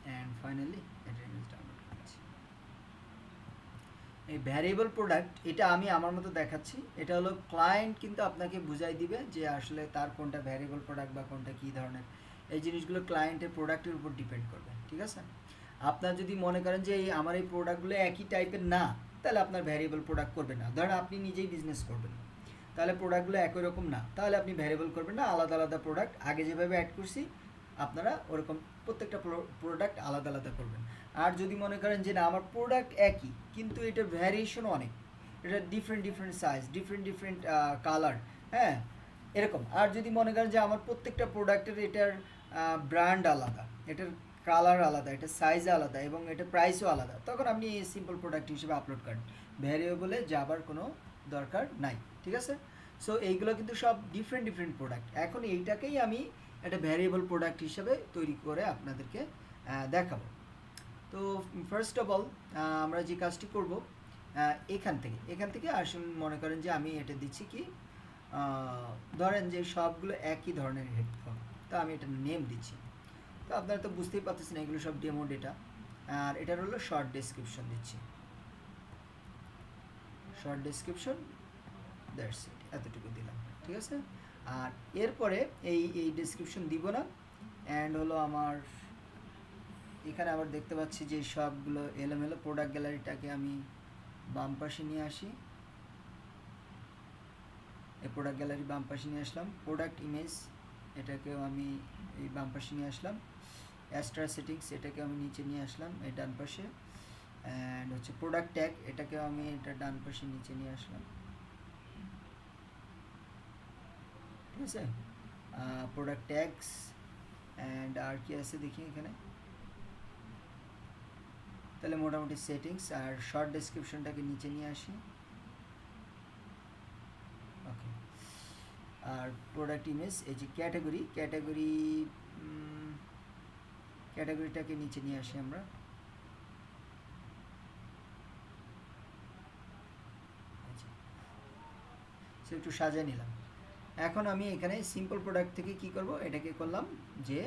অ্যান্ড ফাইনালি এটার ইমেজ ডাউনলোড করেছি। এই ভ্যারিয়েবল প্রোডাক্ট, এটা আমি আমার মতো দেখাচ্ছি। এটা হলো ক্লায়েন্ট কিন্তু আপনাকে বুঝাই দিবে যে আসলে তার কোনটা ভ্যারিয়েবল প্রোডাক্ট বা কোনটা কী ধরনের। এই জিনিসগুলো ক্লায়েন্টের প্রোডাক্টের উপর ডিপেন্ড করবে, ঠিক আছে। আপনার যদি মনে করেন যে এই আমার এই প্রোডাক্টগুলো একই টাইপের না, তাহলে আপনার ভ্যারিয়েবল প্রোডাক্ট করবেন না। ধরেন আপনি নিজেই বিজনেস করবেন, তাহলে প্রোডাক্টগুলো একই রকম না, তাহলে আপনি ভ্যারিয়েবল করবেন না। আলাদা আলাদা প্রোডাক্ট আগে যেভাবে অ্যাড করছি আপনারা ওরকম প্রত্যেকটা প্রোডাক্ট আলাদা আলাদা করবেন। আর যদি মনে করেন যে না আমার প্রোডাক্ট একই কিন্তু এটার ভ্যারিয়েশন অনেক, এটা different different size, different different colour, হ্যাঁ এরকম। আর যদি মনে করেন যে আমার প্রত্যেকটা প্রোডাক্টের এটার ব্র্যান্ড আলাদা, এটার কালার আলাদা, এটার সাইজ আলাদা এবং এটার প্রাইসও আলাদা, তখন আপনি সিম্পল প্রোডাক্ট হিসেবে আপলোড করেন, ভ্যারিয়েবলে যাবার কোনো দরকার নাই, ঠিক আছে। সো এইগুলো কিন্তু সব ডিফারেন্ট ডিফারেন্ট প্রোডাক্ট। এখন এইটাকেই আমি একটা ভ্যারিয়েবল প্রোডাক্ট হিসেবে তৈরি করে আপনাদেরকে দেখাবো। তো ফার্স্ট অফ অল আমরা যে কাজটি করব, এখান থেকে আসুন মনে করেন যে আমি এটা দিচ্ছি কি, ধরেন যে সবগুলো একই ধরনের হেডফোন, তো আমি এটা নেম দিচ্ছি। তো আপনারা তো বুঝতেই পারতেছেন এগুলো সব ডেমো ডেটা। আর এটার হলো শর্ট ডেসক্রিপশন দিচ্ছি, শর্ট ডেসক্রিপশন, দ্যাটস ইট, এতটুকু দিলাম, ঠিক আছে। আর এরপরে এই ডেসক্রিপশন দিব না। অ্যান্ড হলো আমার এখানে আবার দেখতে পাচ্ছি যে সবগুলো এলোমেলো, প্রোডাক্ট গ্যালারিটাকে আমি বাম পাশে নিয়ে আসি, এই প্রোডাক্ট গ্যালারি বাম পাশে নিয়ে আসলাম। প্রোডাক্ট ইমেজ এটাকেও আমি এই বাম পাশে নিয়ে আসলাম। অ্যাস্ট্রা সেটিংস এটাকে আমি নিচে নিয়ে আসলাম এই ডান পাশে। অ্যান্ড হচ্ছে প্রোডাক্ট ট্যাগ এটাকেও আমি এটা ডান পাশে নিচে নিয়ে আসলাম, ঠিক আছে। প্রোডাক্ট ট্যাগস অ্যান্ড আর কি আছে দেখি এখানে, তাহলে মোটামুটি সেটিংস। আর শর্ট ডেসক্রিপশনটাকে নিচে নিয়ে আসি, ওকে। আর প্রোডাক্ট ইমেজ, এই যে ক্যাটাগরিটাকে নিচে নিয়ে আসি আমরা, সে একটু সাজিয়ে নিলাম। এখন আমি এখানে সিম্পল প্রোডাক্ট থেকে কি করব, এটাকে করলাম যে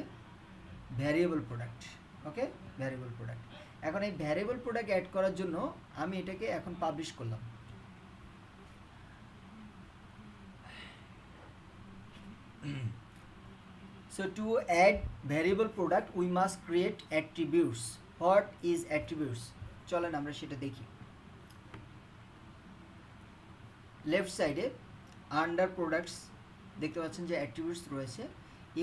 ভ্যারিয়েবল প্রোডাক্ট, ওকে, ভ্যারিয়েবল প্রোডাক্ট। এখন এই ভ্যারিয়েবল প্রোডাক্ট অ্যাড করার জন্য আমি এটাকে এখন পাবলিশ করলাম। So to add variable product we must create attributes. What is attributes? চলেন আমরা সেটা দেখি। লেফট সাইডে আন্ডার প্রোডাক্টস দেখতে পাচ্ছেন যে অ্যাট্রিবিউটস রয়েছে,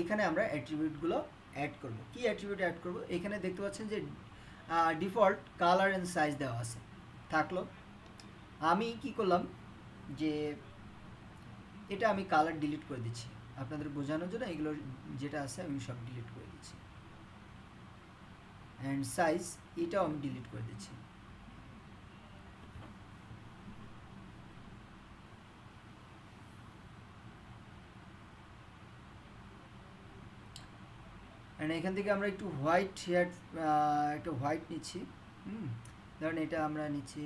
এখানে আমরা অ্যাট্রিবিউটগুলো অ্যাড করব। কি অ্যাট্রিবিউট অ্যাড করব? এখানে দেখতে পাচ্ছেন যে ডিফল্ট কালার অ্যান্ড সাইজ দেওয়া আছে, থাকলো। আমি কি করলাম যে এটা আমি কালার ডিলিট করে দিচ্ছি আপনাদের বোঝানোর জন্য, এগুলো যেটা আছে আমি সব ডিলিট করে দিচ্ছি। অ্যান্ড সাইজ এটাও আমি ডিলিট করে দিচ্ছি। অ্যান্ড এখান থেকে আমরা একটু হোয়াইট হেয়ার, একটু হোয়াইট নিচ্ছি। ধরেন এটা আমরা নিচ্ছি,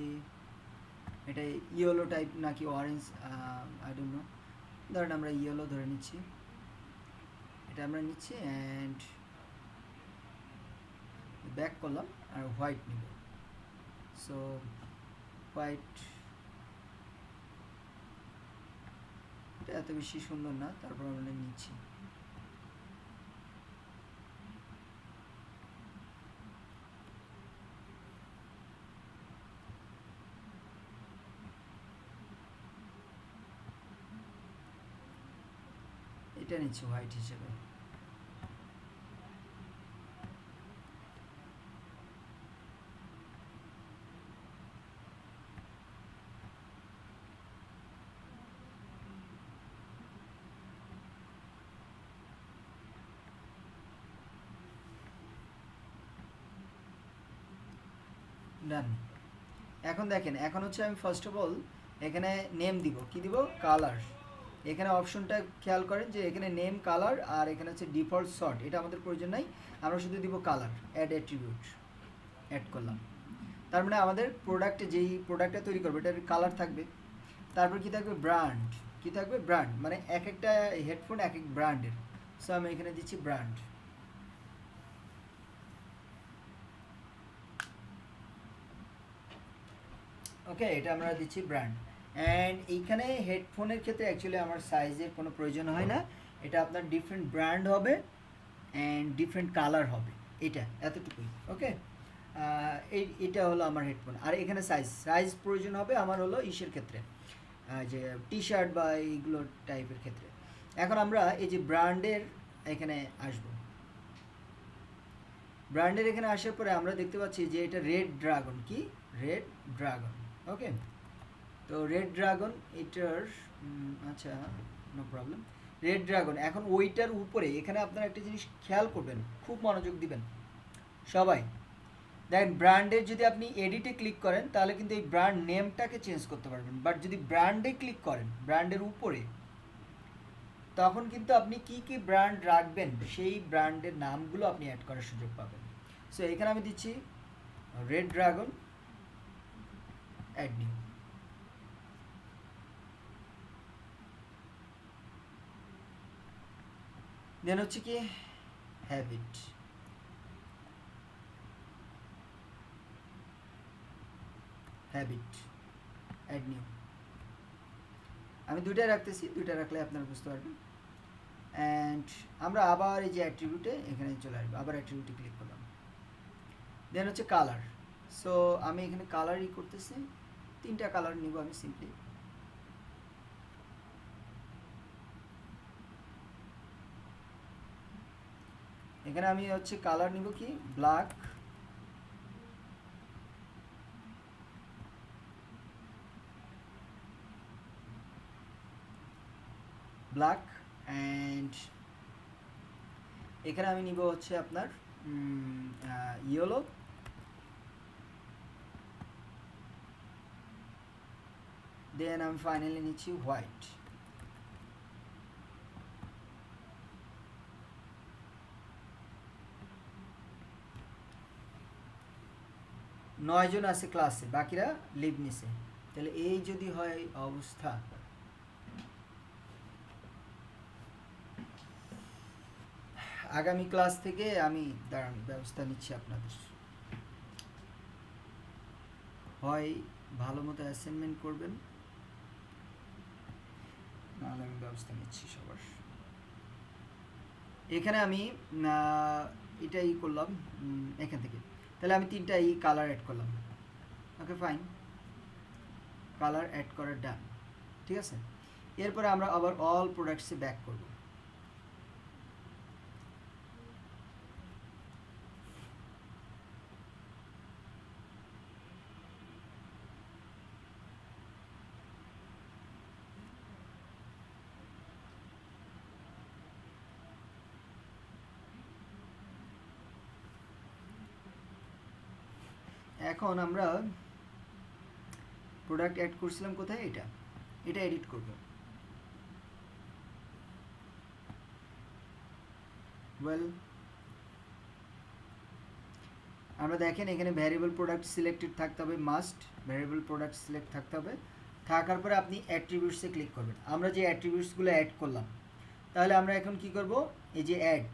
এটা ইয়েলো টাইপ নাকি অরেঞ্জ, আই ডোন্ট নো, ধরেন আমরা ইয়েলো ধরে নিচ্ছি। এটা আমরা নিচ্ছি অ্যান্ড ব্যাক করলাম আর হোয়াইট নিব। সো হোয়াইট এটা এত বেশি সুন্দর না, তারপর আমরা নিচ্ছি। এটা নিচ্ছি হোয়াইট হিসেবে। ডান। এখন দেখেন, এখন হচ্ছে আমি ফার্স্ট অফ অল এখানে নেম দিব। কি দিব? কালার। এখানে অপশনটা খেয়াল করেন যে এখানে নেম, কালার, আর এখানে হচ্ছে ডিফল্ট সর্ট। এটা আমাদের প্রয়োজন নাই, আমরা শুধু দিব কালার। অ্যাড অ্যাট্রিবিউট, অ্যাড করলাম। তার মানে আমাদের প্রোডাক্টে, যেই প্রোডাক্টটা তৈরি করবে এটার কালার থাকবে। তারপর কি থাকবে? ব্র্যান্ড। কি থাকবে? ব্র্যান্ড। মানে এক একটা হেডফোন এক এক ব্র্যান্ডের। সো আমি এখানে দিচ্ছি ব্র্যান্ড। ওকে, এটা আমরা দিচ্ছি ব্র্যান্ড। অ্যান্ড এইখানে হেডফোনের ক্ষেত্রে অ্যাকচুয়ালি আমার সাইজের কোনো প্রয়োজন হয় না। এটা আপনার ডিফারেন্ট ব্র্যান্ড হবে অ্যান্ড ডিফারেন্ট কালার হবে, এটা এতটুকুই। ওকে, এটা হলো আমার হেডফোন। আর এখানে সাইজ প্রয়োজন হবে আমার হলো ইসের ক্ষেত্রে, যে টি শার্ট বা এইগুলো টাইপের ক্ষেত্রে। এখন আমরা এই যে ব্র্যান্ডের এখানে আসব। ব্র্যান্ডের এখানে আসার পরে আমরা দেখতে পাচ্ছি যে এটা রেড ড্রাগন। কি? Red dragon. ওকে, তো রেড ড্রাগন এটার আচ্ছা, নো প্রবলেম। Red dragon. এখন ওইটার উপরে এখানে আপনারা একটা জিনিস খেয়াল করবেন, খুব মনোযোগ দিবেন সবাই। দেখেন, ব্র্যান্ডের যদি আপনি এডিটে ক্লিক করেন তাহলে কিন্তু এই ব্র্যান্ড নেমটাকে চেঞ্জ করতে পারবেন। বাট যদি ব্র্যান্ডে ক্লিক করেন, ব্র্যান্ডের উপরে, তখন কিন্তু আপনি কি কি ব্র্যান্ড রাখবেন সেই ব্র্যান্ডের নামগুলো আপনি অ্যাড করার সুযোগ পাবেন। সো এখানে আমি দিচ্ছি রেড ড্রাগন, অ্যাড নিউ। দেন হচ্ছে কি হ্যাবিট। Habit, add new. আমি দুইটাই রাখতেছি, দুইটা রাখলে আপনারা বুঝতে পারবেন। অ্যান্ড আমরা আবার এই যে অ্যাট্রিবিউটে এখানে চলে আসবো, আবার অ্যাট্রিবিউটে ক্লিক করলাম। দেন হচ্ছে কালার। সো আমি এখানে কালারই করতেছি, 3টা কালার নিব আমি সিম্পলি। এখানে আমি হচ্ছে কালার নিব কি? ব্ল্যাক, ব্ল্যাক, অ্যান্ড এখানে আমি নিব হচ্ছে আপনার ইয়েলো, দেন আমি ফাইনালি নিচ্ছি হোয়াইট। নয়জন আছে ক্লাসে, বাকিরা লিভ নিছে। তাহলে এই যদি হয় অবস্থা, আগামী ক্লাস থেকে আমি দাঁড়ান ব্যবস্থা নিচ্ছি আপনাদের। হয় ভালো মতো অ্যাসাইনমেন্ট করবেন, নাহলে আমি ব্যবস্থা নিচ্ছি সবার। এখানে আমি এটাই করলাম এখান থেকে। তাহলে আমি 3টা এই কালার অ্যাড করলাম। ওকে, ফাইন, কালার অ্যাড করার ডান। ঠিক আছে, এরপরে আমরা আবার অল প্রোডাক্টসে ব্যাক করব। এখন আমরা প্রোডাক্ট অ্যাড করছিলাম কোথায়? এটা এডিট করব। ওয়েল, আমরা দেখেন এখানে ভ্যারিয়েবল প্রোডাক্ট সিলেক্টেড থাকতে হবে, মাস্ট ভ্যারিয়েবল প্রোডাক্ট সিলেক্ট থাকতে হবে। থাকার পরে আপনি অ্যাট্রিবিউটসে ক্লিক করবেন। আমরা যে অ্যাট্রিবিউটসগুলো অ্যাড করলাম তাহলে আমরা এখন কি করব, এই যে অ্যাড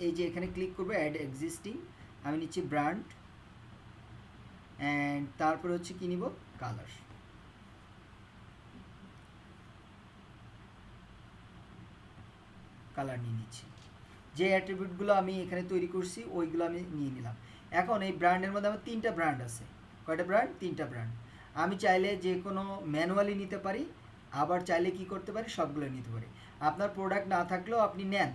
এই যে এখানে ক্লিক করব, অ্যাড এক্সিস্টিং, আমি নিচ্ছি ব্র্যান্ড অ্যান্ড তারপর হচ্ছে কি নিব, কালার। কালার নিয়ে নিচ্ছি। যে অ্যাট্রিবিউটগুলো আমি এখানে তৈরি করছি ওইগুলো আমি নিয়ে নিলাম। এখন এই ব্র্যান্ডের মধ্যে আমার 3টা ব্র্যান্ড আছে। কয়টা ব্র্যান্ড? 3টা ব্র্যান্ড। আমি চাইলে যে কোনো ম্যানুয়ালি নিতে পারি, আবার চাইলে কি করতে পারি, সবগুলো নিতে পারি। আপনার প্রোডাক্ট না থাকলেও আপনি নেন,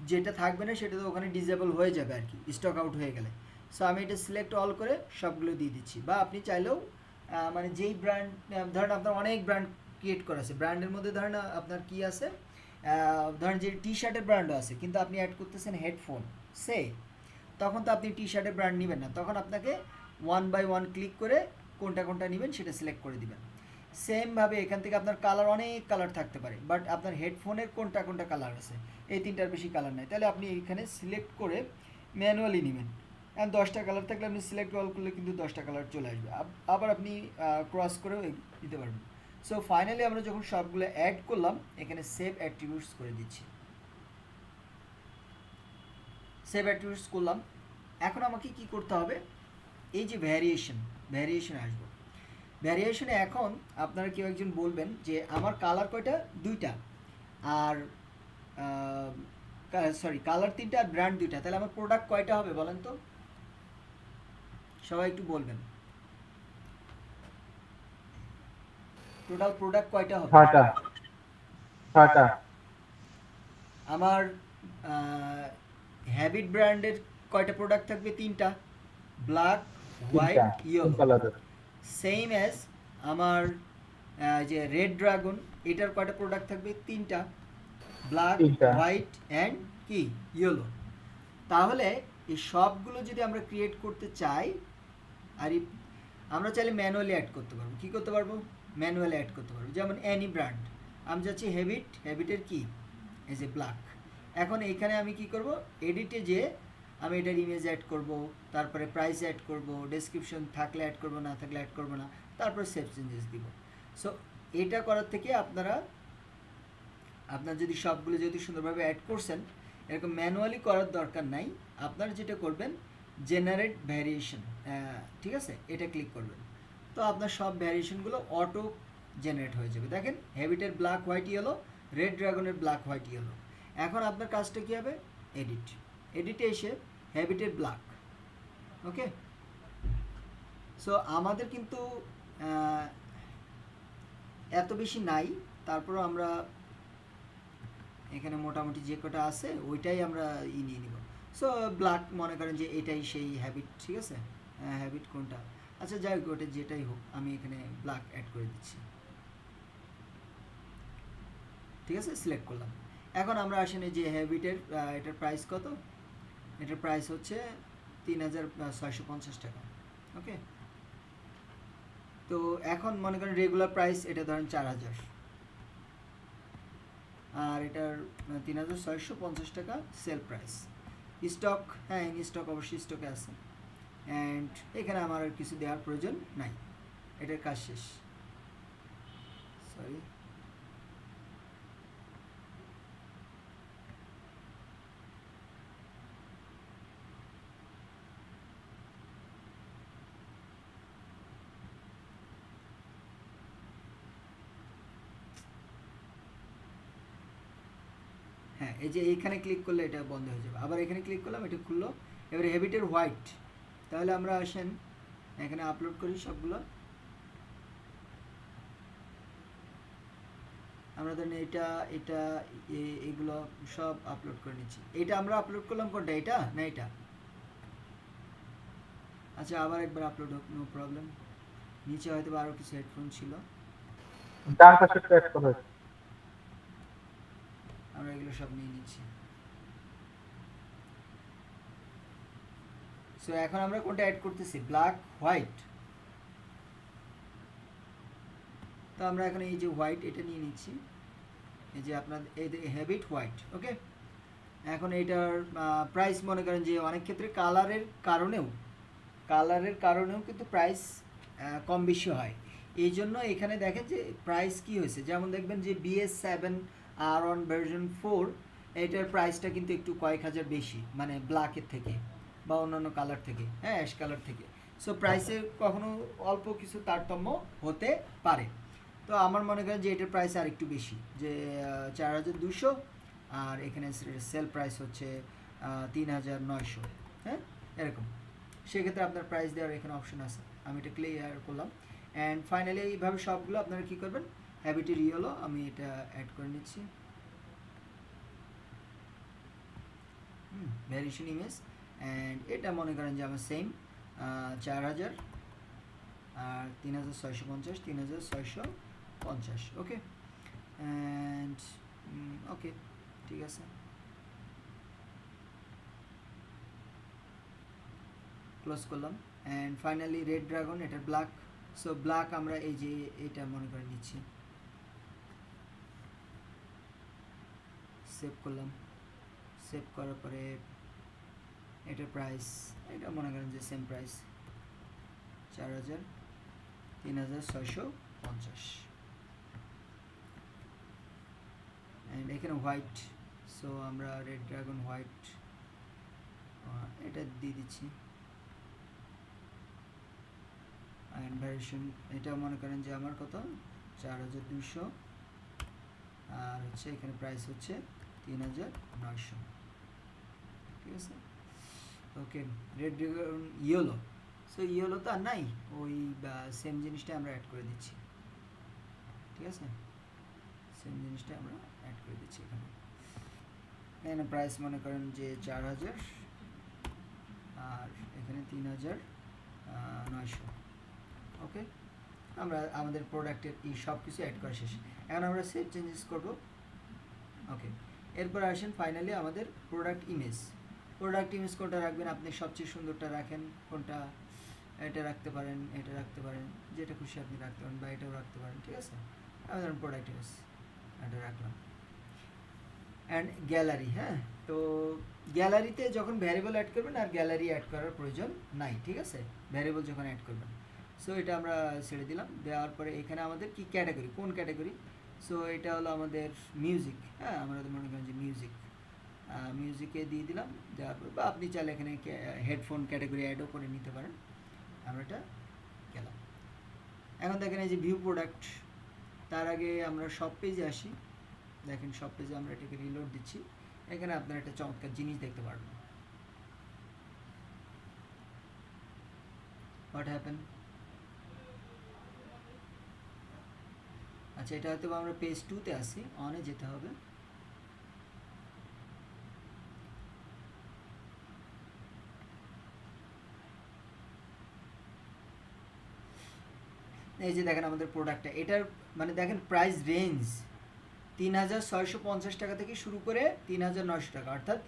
যেটা থাকবে না সেটা তো ওখানে ডিসেবল হয়ে যাবে আর কি, স্টক আউট হয়ে গেলে। সো আমি এটা সিলেক্ট অল করে সবগুলো দিয়ে দিচ্ছি। বা আপনি চাইলেও মানে যেই ব্র্যান্ড, ধরেন আপনার অনেক ব্র্যান্ড ক্রিয়েট করা আছে, ব্র্যান্ডের মধ্যে ধরেন আপনার কি আছে, ধরেন যে টি শার্টের ব্র্যান্ডও আছে, কিন্তু আপনি অ্যাড করতেছেন হেডফোন সে, তখন তো আপনি টি শার্টের ব্র্যান্ড নেবেন না, তখন আপনাকে 1 বাই 1 ক্লিক করে কোনটা কোনটা নেবেন সেটা সিলেক্ট করে দিবেন। সেমভাবে এখান থেকে আপনার কালার, অনেক কালার থাকতে পারে, বাট আপনার হেডফোনের কোনটা কোনটা কালার আছে, এই 3টার বেশি কালার নাই, তাহলে আপনি এখানে সিলেক্ট করে ম্যানুয়ালি নেবেন। অ্যান্ড 10টা কালার থাকলে আপনি সিলেক্ট অল করলে কিন্তু 10টা কালার চলে আসবে, আবার আপনি ক্রস করেও দিতে পারবেন। সো ফাইনালি আমরা যখন সবগুলো অ্যাড করলাম, এখানে সেভ অ্যাট্রিবিউটস করে দিচ্ছি। সেভ অ্যাট্রিবিউটস করলাম। এখন আমাকে কি করতে হবে, এই যে ভ্যারিয়েশন আসবো। ভ্যারিয়েশনে এখন আপনারা কেউ একজন বলবেন যে আমার কালার কয়টা, 2টা, আর সরি কালার 3টা আর ব্র্যান্ড 2টা, তাহলে আমার প্রোডাক্ট কয়টা হবে বলেন তো, সবাই একটু বলবেন। টোটাল প্রোডাক্ট কয়টা হবে? 6টা। আমার হ্যাবিট ব্র্যান্ডের কয়টা প্রোডাক্ট থাকবে? 3টা, black, white, yellow. Same as আমার যে রেড ড্রাগন, এটার কয়টা প্রোডাক্ট থাকবে? 3টা, ব্ল্যাক, হোয়াইট অ্যান্ড কি ইয়েলো। তাহলে এই সবগুলো যদি আমরা ক্রিয়েট করতে চাই, আর আমরা চাইলে ম্যানুয়ালি অ্যাড করতে পারবো। কি করতে পারবো? ম্যানুয়ালি অ্যাড করতে পারবো। যেমন অ্যানি ব্র্যান্ড, আমি যাচ্ছি হ্যাবিটের কি, এই যে ব্ল্যাক। এখন এইখানে আমি কি করব, এডিটে যে আমি এটার ইমেজ অ্যাড করব, তারপরে প্রাইস অ্যাড করব, ডেসক্রিপশন থাকলে অ্যাড করব, না থাকলে অ্যাড করব না, তারপরে সেভ চেঞ্জেস দিব। সো এটা করার থেকে আপনার যদি সবগুলো যদি সুন্দরভাবে অ্যাড করছেন, এরকম ম্যানুয়ালি করার দরকার নাই। আপনারা যেটা করবেন, জেনারেট ভ্যারিয়েশন, ঠিক আছে, এটা ক্লিক করবেন, তো আপনার সব ভ্যারিয়েশনগুলো অটো জেনারেট হয়ে যাবে। দেখেন হ্যাবিটের ব্ল্যাক, হোয়াইট, ইয়েলো, রেড ড্রাগনের ব্ল্যাক, হোয়াইট, ইয়েলো। এখন আপনার কাজটা কী হবে, এডিটে এসে হ্যাবিটের ব্ল্যাক, ওকে। সো আমাদের কিন্তু এত বেশি নাই, তারপরও আমরা এখানে মোটামুটি যে কটা আছে ওইটাই আমরা নিয়ে নিব। সো ব্ল্যাক মনে করেন যে এটাই সেই হ্যাবিট, ঠিক আছে, হ্যাবিট কোনটা, আচ্ছা যাই হোক, ওটা যেটাই হোক, আমি এখানে ব্ল্যাক অ্যাড করে দিচ্ছি, ঠিক আছে, সিলেক্ট করলাম। এখন আমরা আসেন যে হ্যাবিটের এটার প্রাইস কত, এটার প্রাইস হচ্ছে 3650 টাকা, ওকে। তো এখন মনে করেন রেগুলার প্রাইস এটা ধরেন 4000, আর এটার 3650 টাকা সেল প্রাইস। স্টক, হ্যাঁ ইন স্টক, অবশ্যই স্টকে আছে। অ্যান্ড এখানে আমার আর কিছু দেওয়ার প্রয়োজন নাই, এটার কাজ শেষ। সরি, হ্যাঁ এই যে এইখানে ক্লিক করলে এটা বন্ধ হয়ে যাবে, আবার এখানে ক্লিক করলাম, এটা খুললো। এবারে হ্যাবিটের হোয়াইট, তাহলে আমরা আসেন এখানে আপলোড করি সবগুলো। আমরা ধরেন এটা এগুলো সব আপলোড করে নিচ্ছি। এটা আমরা আপলোড করলাম কোনটা, এটা না এটা, আচ্ছা আবার একবার আপলোড হোক, নো প্রবলেম। নিচে হয়তো আরও কিছু হেডফোন ছিল, ডান পাশে ট্র্যাক করা হয়েছে। আমরা এগুলো সব নিয়ে নিচ্ছি। সো এখন আমরা কোনটা অ্যাড করতেছি, ব্ল্যাক, হোয়াইট। তো আমরা এখন এই যে হোয়াইট এটা নিয়ে নিচ্ছি, এই যে আপনার এই হ্যাবিট হোয়াইট, ওকে। এখন এটার প্রাইস মনে করেন যে অনেক ক্ষেত্রে কালারের কারণেও কিন্তু প্রাইস কম বেশি হয়। এই জন্য এখানে দেখেন যে প্রাইস কি হয়েছে, যেমন দেখবেন যে BS7 আর অন ভার্সন 4 এটার প্রাইসটা কিন্তু একটু কয়েক হাজার বেশি, মানে ব্ল্যাকের থেকে বা অন্যান্য কালার থেকে, হ্যাঁ অ্যাশ কালার থেকে। সো প্রাইসে কখনো অল্প কিছু তারতম্য হতে পারে। তো আমার মনে করেন যে এটার প্রাইস আর একটু বেশি, যে 4200, আর এখানে সেল প্রাইস হচ্ছে 3900, হ্যাঁ এরকম। সেক্ষেত্রে আপনার প্রাইস দেওয়ার এখানে অপশন আছে, আমি এটা ক্লিয়ার করলাম। অ্যান্ড ফাইনালি এইভাবে সবগুলো আপনারা কী করবেন, হ্যাবিটের ইয়েলো আমি এটা অ্যাড করে নিচ্ছি, ভ্যারিয়েশন ইমেজ। অ্যান্ড এটা মনে করেন যে আমার same 4000 R 3650, 3650, okay. And okay, ঠিক আছে, ক্লোজ করলাম। অ্যান্ড ফাইনালি রেড ড্রাগন, এটা ব্ল্যাক। সো ব্ল্যাক আমরা এই যে এটা মনে করে নিচ্ছি, সেভ করলাম। সেভ করার পরে এটার প্রাইস, এটা মনে করেন যে সেম প্রাইস 4000, 3650। অ্যান্ড এখানে হোয়াইট, সো আমরা রেড ড্রাগন হোয়াইট এটা দিয়ে দিচ্ছি। অ্যান্ড ভ্যারিয়েশন এটা মনে করেন যে আমার কত 4200, আর হচ্ছে এখানে প্রাইস হচ্ছে 3900, ঠিক আছে, okay. Red dragon yellow, so yellow তো আর নাই, ওই সেম জিনিসটা আমরা অ্যাড করে দিচ্ছি, ঠিক আছে, সেম জিনিসটা আমরা অ্যাড করে দিচ্ছি এখানে। এখানে প্রাইস মনে করেন যে 4000, আর এখানে 3900, ওকে। আমরা আমাদের প্রোডাক্টের এই সব কিছু অ্যাড করা শেষ। এখন আমরা সেভ চেঞ্জেস করব, ওকে। এরপর আসেন ফাইনালি আমাদের প্রোডাক্ট ইমেজ। প্রোডাক্ট ইমেজ কোনটা রাখবেন আপনি, সবচেয়ে সুন্দরটা রাখেন কোনটা, এটা রাখতে পারেন, এটা রাখতে পারেন, যেটা খুশি আপনি রাখতে পারেন, বা এটাও রাখতে পারেন, ঠিক আছে। আমি ধরুন প্রোডাক্ট ইমেজ এটা রাখলাম। অ্যান্ড গ্যালারি, হ্যাঁ, তো গ্যালারিতে যখন ভ্যারিয়েবল অ্যাড করবেন আর গ্যালারি অ্যাড করার প্রয়োজন নাই, ঠিক আছে, ভ্যারিয়েবল যখন অ্যাড করবেন। সো এটা আমরা ছেড়ে দিলাম। দেওয়ার পরে এখানে আমাদের কি ক্যাটাগরি, কোন ক্যাটাগরি, সো এটা হলো আমাদের মিউজিক, হ্যাঁ আমরা তো মনে করেন যে মিউজিক, মিউজিকে দিয়ে দিলাম। দেওয়ার পর বা আপনি চাইলে এখানে হেডফোন ক্যাটাগরি অ্যাডও করে নিতে পারেন। আমরা এটা গেলাম। এখন দেখেন এই যে ভিউ প্রোডাক্ট, তার আগে আমরা সব পেজে আসি। দেখেন সব পেজে আমরা এটাকে রিলোড দিচ্ছি। এখানে আপনারা একটা চমৎকার জিনিস দেখতে পারবেন। হোয়াট হ্যাপেন, আচ্ছা এটা হয়তো আমরা পেজ 2-তে আসি, অনে যেতে হবে। এই যে দেখেন আমাদের প্রোডাক্টটা, এটার মানে দেখেন প্রাইস রেঞ্জ 3650 টাকা থেকে শুরু করে 3900 টাকা, অর্থাৎ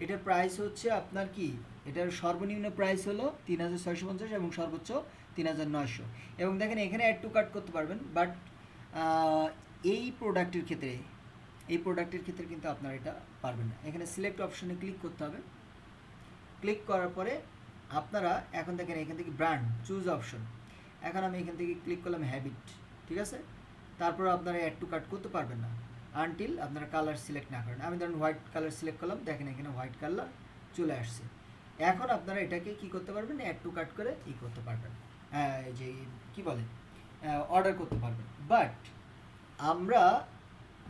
এটার প্রাইস হচ্ছে আপনার কি, এটার সর্বনিম্ন প্রাইস হলো 3650 এবং সর্বোচ্চ 3900। এবং দেখেন এখানে অ্যাড টু কার্ট করতে পারবেন, বাট এই প্রোডাক্টের ক্ষেত্রে কিন্তু আপনারা এটা পারবেন না। এখানে সিলেক্ট অপশনে ক্লিক করতে হবে। ক্লিক করার পরে আপনারা এখন দেখেন এখান থেকে ব্র্যান্ড চুজ অপশন, এখন আমি এখান থেকে ক্লিক করলাম হ্যাবিট, ঠিক আছে। তারপর আপনারা অ্যাড টু কার্ট করতে পারবেন না আনটিল আপনারা কালার সিলেক্ট না করেন। আমি ধরুন হোয়াইট কালার সিলেক্ট করলাম, দেখেন এখানে হোয়াইট কালার চলে আসছে। এখন আপনারা এটাকে কি করতে পারবেন, অ্যাড টু কার্ট করে করতে পারবেন, যে কি বলে অর্ডার করতে পারবেন। বাট আমরা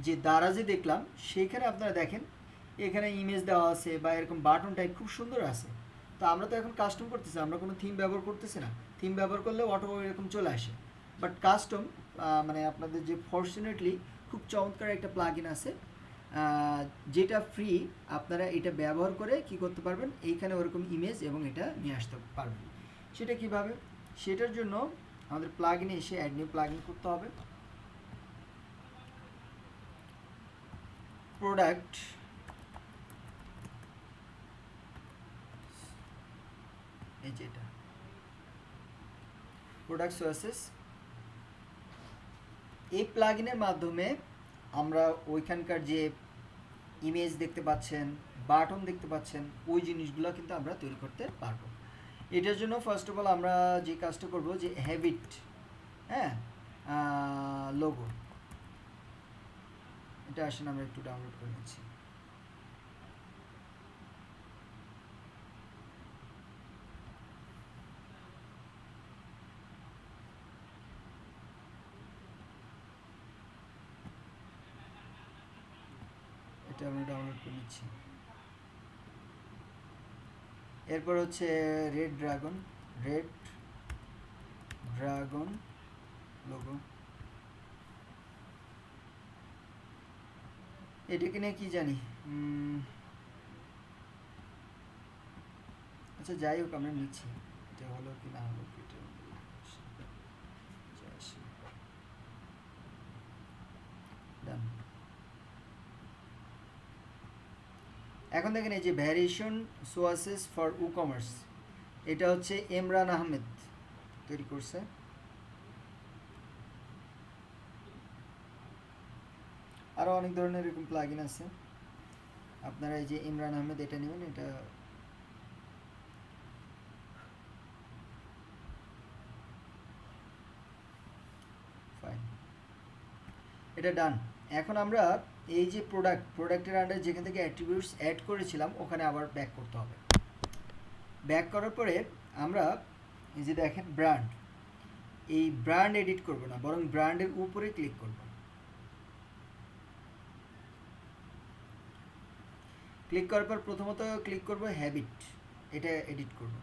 যে দারাজে দেখলাম সেইখানে আপনারা দেখেন এখানে ইমেজ দেওয়া আছে বা এরকম বাটন টাইপ খুব সুন্দর আছে। তো আমরা তো এখন কাস্টম করতেছি, আমরা কোনো থিম ব্যবহার করতেছি না। থিম ব্যবহার করলে অটো এরকম চলে আসে, বাট কাস্টম মানে আপনাদের যে ফর্চুনেটলি খুব চমৎকার একটা প্লাগইন আছে যেটা ফ্রি, আপনারা এটা ব্যবহার করে কি করতে পারবেন, এইখানে ওরকম ইমেজ এবং এটা নিয়ে আসতে পারবেন। সেটা কিভাবে, সেটার জন্য আমাদের প্লাগইনে এসে অ্যাড নিউ প্লাগইন করতে হবে। প্রোডাক্ট এই যেটা প্রোডাক্ট সোর্সেস, এই প্লাগইনের মাধ্যমে আমরা ওইখানকার যে ইমেজ দেখতে পাচ্ছেন, বাটন দেখতে পাচ্ছেন, ওই জিনিসগুলো কিন্তু আমরা তৈরি করতে পারবো। এটার জন্য ফার্স্ট অফ অল আমরা যে কাজটা করব, যে হ্যাবিট, হ্যাঁ লোগো, এটা আসেন আমরা একটু ডাউনলোড করে নিচ্ছি। এটা আমরা ডাউনলোড করে নিচ্ছি। এরপর হচ্ছে রেড ড্রাগন লোগো। এটাকে নিয়ে কি জানি, আচ্ছা যাই হোক আমরা নিচ্ছি, এটা হলো কি না হলো কি এটা ডান। এখন দেখেন এই যে ভ্যারিয়েশন সোয়াসেস ফর ই কমার্স, এটা হচ্ছে ইমরান আহমেদ তৈরি করছে। আরও অনেক ধরনের এরকম প্লাগইন আছে, আপনারা এই যে ইমরান আহমেদ এটা নেবেন, এটা ফাইন, এটা ডান। এখন আমরা এই যে প্রোডাক্টের আন্ডারে যেখান থেকে অ্যাট্রিবিউটস অ্যাড করেছিলাম ওখানে আবার ব্যাক করতে হবে। ব্যাক করার পরে আমরা এই যে দেখেন ব্র্যান্ড, এই ব্র্যান্ড এডিট করব না, বরং ব্র্যান্ডের উপরে ক্লিক করব। ক্লিক করার পর প্রথমত ক্লিক করব হ্যাবিট, এটা এডিট করব।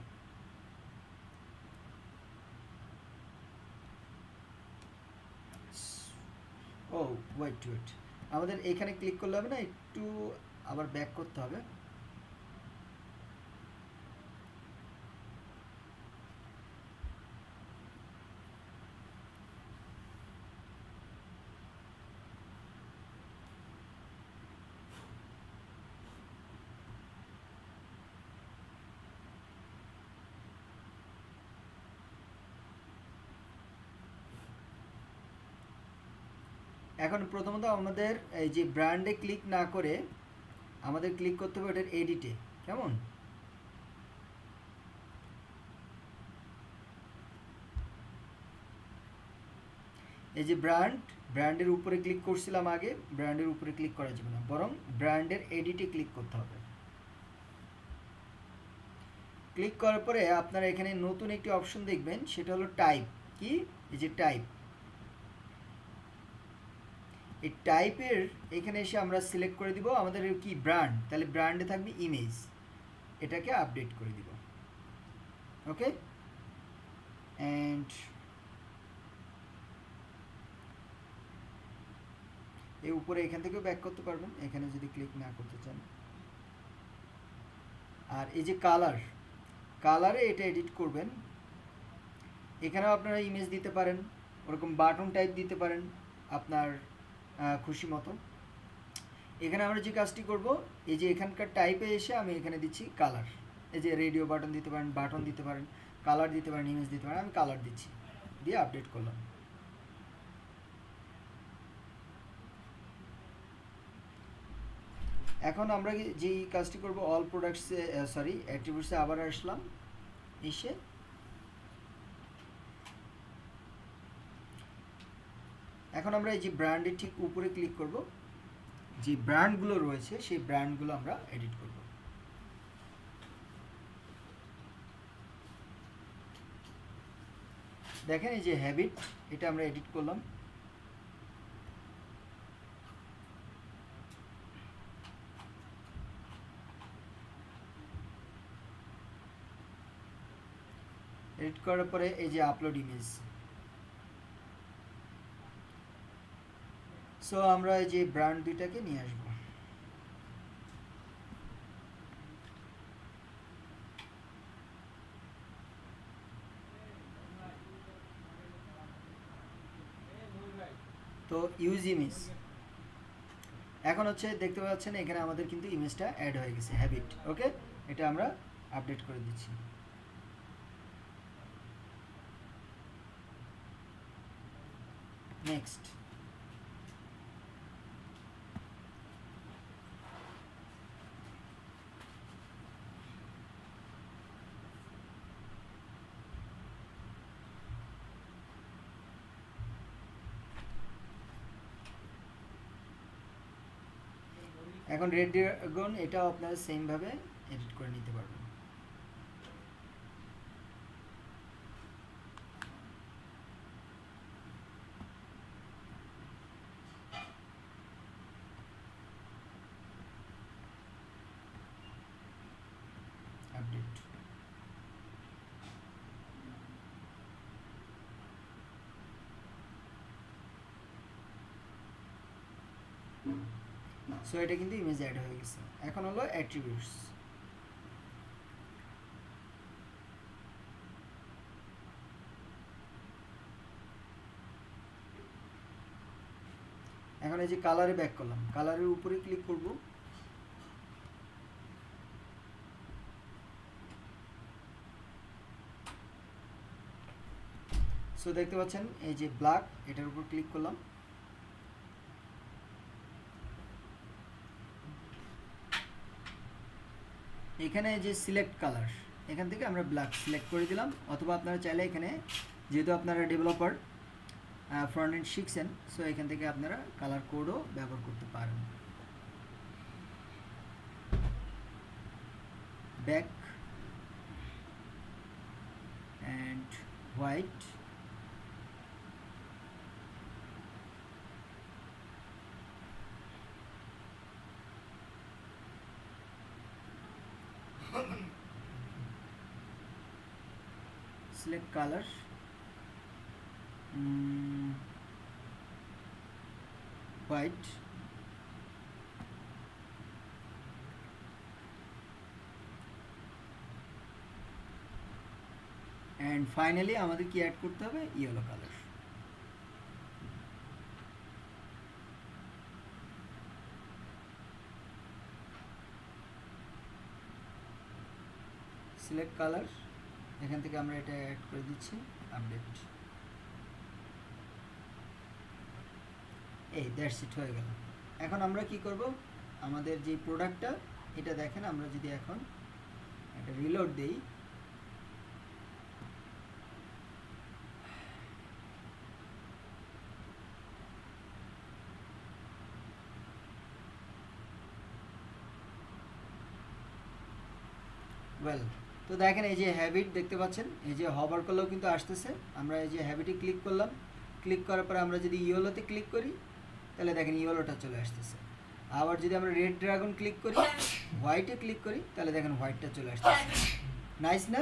ও ওয়েট, আমাদের এখানে ক্লিক করলে হবে না, একটু আবার ব্যাক করতে হবে। এখন প্রথমত আমাদের এই যে ব্র্যান্ডে ক্লিক না করে আমাদের ক্লিক করতে হবে এটার এডিটে, কেমন? এই যে ব্র্যান্ডের উপরে ক্লিক করছিলাম আগে, ব্র্যান্ডের উপরে ক্লিক করা যাবে না, বরং ব্র্যান্ডের এডিটে ক্লিক করতে হবে। ক্লিক করার পরে আপনারা এখানে নতুন একটি অপশন দেখবেন, সেটা হলো টাইপ। কি? এই যে টাইপ, এই টাইপের এখানে এসে আমরা সিলেক্ট করে দিব আমাদের কি ব্র্যান্ড, তাহলে ব্র্যান্ডে থাকবে ইমেজ, এটাকে আপডেট করে দিব। ওকে, অ্যান্ড এই উপরে এখান থেকেও ব্যাক করতে পারবেন এখানে যদি ক্লিক না করতে চান। আর এই যে কালারে এটা এডিট করবেন, এখানেও আপনারা ইমেজ দিতে পারেন, ওরকম বাটন টাইপ দিতে পারেন আপনার খুশি মতো। এখানে আমরা যে কাজটি করব, এই যে এখানকার টাইপে এসে আমি এখানে দিচ্ছি কালার, এই যে রেডিও বাটন দিতে পারেন, কালার দিতে পারেন, ইমেজ দিতে পারেন, আমি কালার দিচ্ছি, দিয়ে আপডেট করলাম। এখন আমরা যেই কাজটি করব, অল প্রোডাক্টসে অ্যাট্রিবিউটসে আবার আসলাম, এসে এখন আমরা এই যে ব্র্যান্ডের ঠিক উপরে ক্লিক করব, যে ব্র্যান্ডগুলো রয়েছে সেই ব্র্যান্ডগুলো আমরা এডিট করব। দেখেন এই যে হ্যাবিট, এটা আমরা এডিট করলাম। এডিট করার পরে এই যে আপলোড ইমেজ, সো আমরা এই যে ব্র্যান্ড দুইটাকে নিয়ে আসব। তো ইউজ ইমেজ, এখন হচ্ছে দেখতে পাচ্ছেন এখানে আমাদের কিন্তু ইমেজটা অ্যাড হয়ে গেছে, হ্যাবিট। ওকে, এটা আমরা আপডেট করে দিচ্ছি। নেক্সট, এখন রেড ড্রাগন এটাও আপনারা সেম ভাবে এডিট করে নিতে পারবেন। আপডেট। সো এটা কিন্তু ইমেজ অ্যাড হয়ে গেছে। এখন হলো অ্যাট্রিবিউটস। এখন এই যে কালারে ব্যাক করলাম, কালারের উপরে ক্লিক করব, সো দেখতে পাচ্ছেন এই যে ব্ল্যাক, এটার উপর ক্লিক করলাম, এখানে যে সিলেক্ট কালার, এখান থেকে আমরা ব্ল্যাক সিলেক্ট করে দিলাম। অথবা আপনারা চাইলে এখানে, যেহেতু আপনারা ডেভেলপার ফ্রন্ট এন্ড শিখছেন, সো এখান থেকে আপনারা কালার কোডও ব্যবহার করতে পারেন। Back and white, select color, white, and finally আমাদের কি অ্যাড করতে হবে, ইয়েলো কালার। সিলেক্ট কালার, এখান থেকে আমরা এটা অ্যাড করে দিচ্ছি, আপডেট। এই দ্যাটস ইট, হয়ে গেল। এখন আমরা কি করব, আমাদের যে প্রোডাক্টটা, এটা দেখেন আমরা যদি এখন একটা রিলোড দেই, ওয়েল, তো দেখেন এই যে হ্যাবিট দেখতে পাচ্ছেন, এই যে হভার করলেও কিন্তু আসতেছে। আমরা এই যে হ্যাবিটে ক্লিক করলাম, ক্লিক করার পরে আমরা যদি ইয়েলোতে ক্লিক করি, তাহলে দেখেন ইয়েলোটা চলে আসতেছে। আবার যদি আমরা রেড ড্রাগন ক্লিক করি, হোয়াইটে ক্লিক করি, তাহলে দেখেন হোয়াইটটা চলে আসতেছে। নাইস না?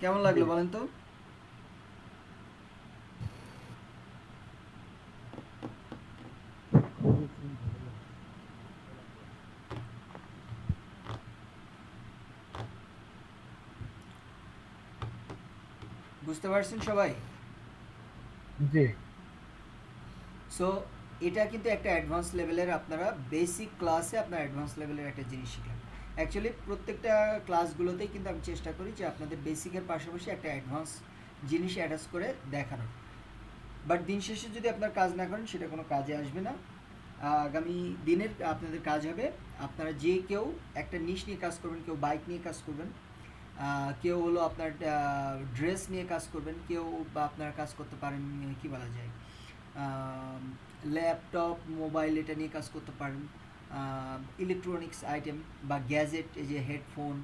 কেমন লাগলো বলেন তো? বুঝতে পারছেন সবাই? জি। সো এটা কিন্তু একটা অ্যাডভান্স লেভেলের, আপনারা বেসিক ক্লাসে আপনার অ্যাডভান্স লেভেলের একটা জিনিস শিখলেন। অ্যাকচুয়ালি প্রত্যেকটা ক্লাসগুলোতেই কিন্তু আমি চেষ্টা করি যে আপনাদের বেসিকের পাশাপাশি একটা অ্যাডভান্স জিনিস অ্যাটাচ করে দেখানোর। বাট দিন শেষে যদি আপনার কাজ না করেন, সেটা কোনো কাজে আসবে না। আগামী দিনের আপনাদের কাজ হবে, আপনারা যে কেউ একটা নিশ নিয়ে কাজ করবেন, কেউ বাইক নিয়ে কাজ করবেন, কেউ হলো আপনার ড্রেস নিয়ে কাজ করবেন, কেউ বা আপনারা কাজ করতে পারেন কি বলা যায়, ল্যাপটপ, মোবাইল, এটা নিয়ে কাজ করতে পারেন, ইলেকট্রনিক্স আইটেম বা গ্যাজেট, এই যে হেডফোন,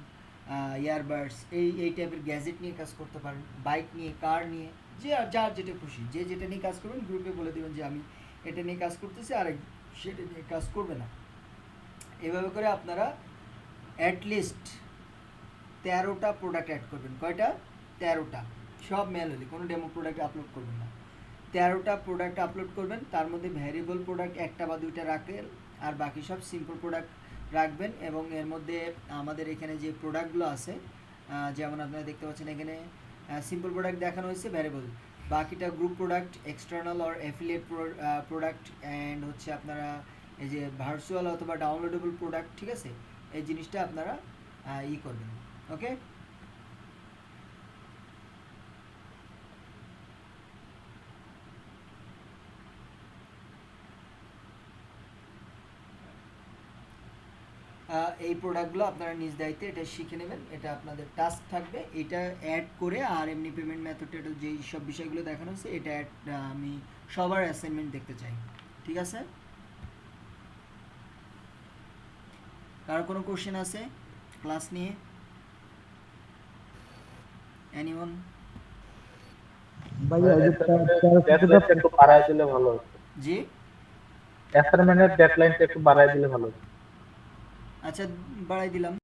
ইয়ারবাডস, এই টাইপের গ্যাজেট নিয়ে কাজ করতে পারেন, বাইক নিয়ে, কার নিয়ে, যে যার যেটা খুশি, যে যেটা নিয়ে কাজ করবেন গ্রুপে বলে দেবেন যে আমি এটা নিয়ে কাজ করতেছি, আর সেটা নিয়ে কাজ করবে না। এভাবে করে আপনারা অ্যাটলিস্ট 13টা প্রোডাক্ট অ্যাড করবেন। কয়টা? 13টা, সব ম্যানুয়ালি, কোনো ডেমো প্রোডাক্ট আপলোড করবেন না। 13টা প্রোডাক্ট আপলোড করবেন, তার মধ্যে ভ্যারিয়েবল প্রোডাক্ট একটা বা দুইটা রাখেন, আর বাকি সব সিম্পল প্রোডাক্ট রাখবেন। এবং এর মধ্যে আমাদের এখানে যে প্রোডাক্টগুলো আছে, যেমন আপনারা দেখতে পাচ্ছেন এখানে সিম্পল প্রোডাক্ট দেখানো হয়েছে, ভ্যারিয়েবল, বাকিটা group product, external or affiliate product, and হচ্ছে আপনারা এই যে ভার্চুয়াল অথবা ডাউনলোডেবল প্রোডাক্ট, ঠিক আছে? এই জিনিসটা আপনারা করবেন। ওকে, এই প্রোডাক্টগুলো আপনারা নিজ দায়িত্বে এটা শিখে নেবেন, এটা আপনাদের টাস্ক থাকবে। এটা অ্যাড করে আর এমনি পেমেন্ট মেথড যেই সব বিষয়গুলো দেখানো হচ্ছে এটা আমি সবার অ্যাসাইনমেন্ট দেখতে চাই, ঠিক আছে? কার কোনো কোশ্চেন আছে ক্লাস নিয়ে? এনিওয়ান? ভাইয়া এই যে ডেডলাইনটা একটু বাড়ায় দিলে ভালো হতো। জি অ্যাসাইনমেন্টের ডেডলাইনটা একটু বাড়ায় দিলে ভালো হতো। আচ্ছা, বাড়াই দিলাম।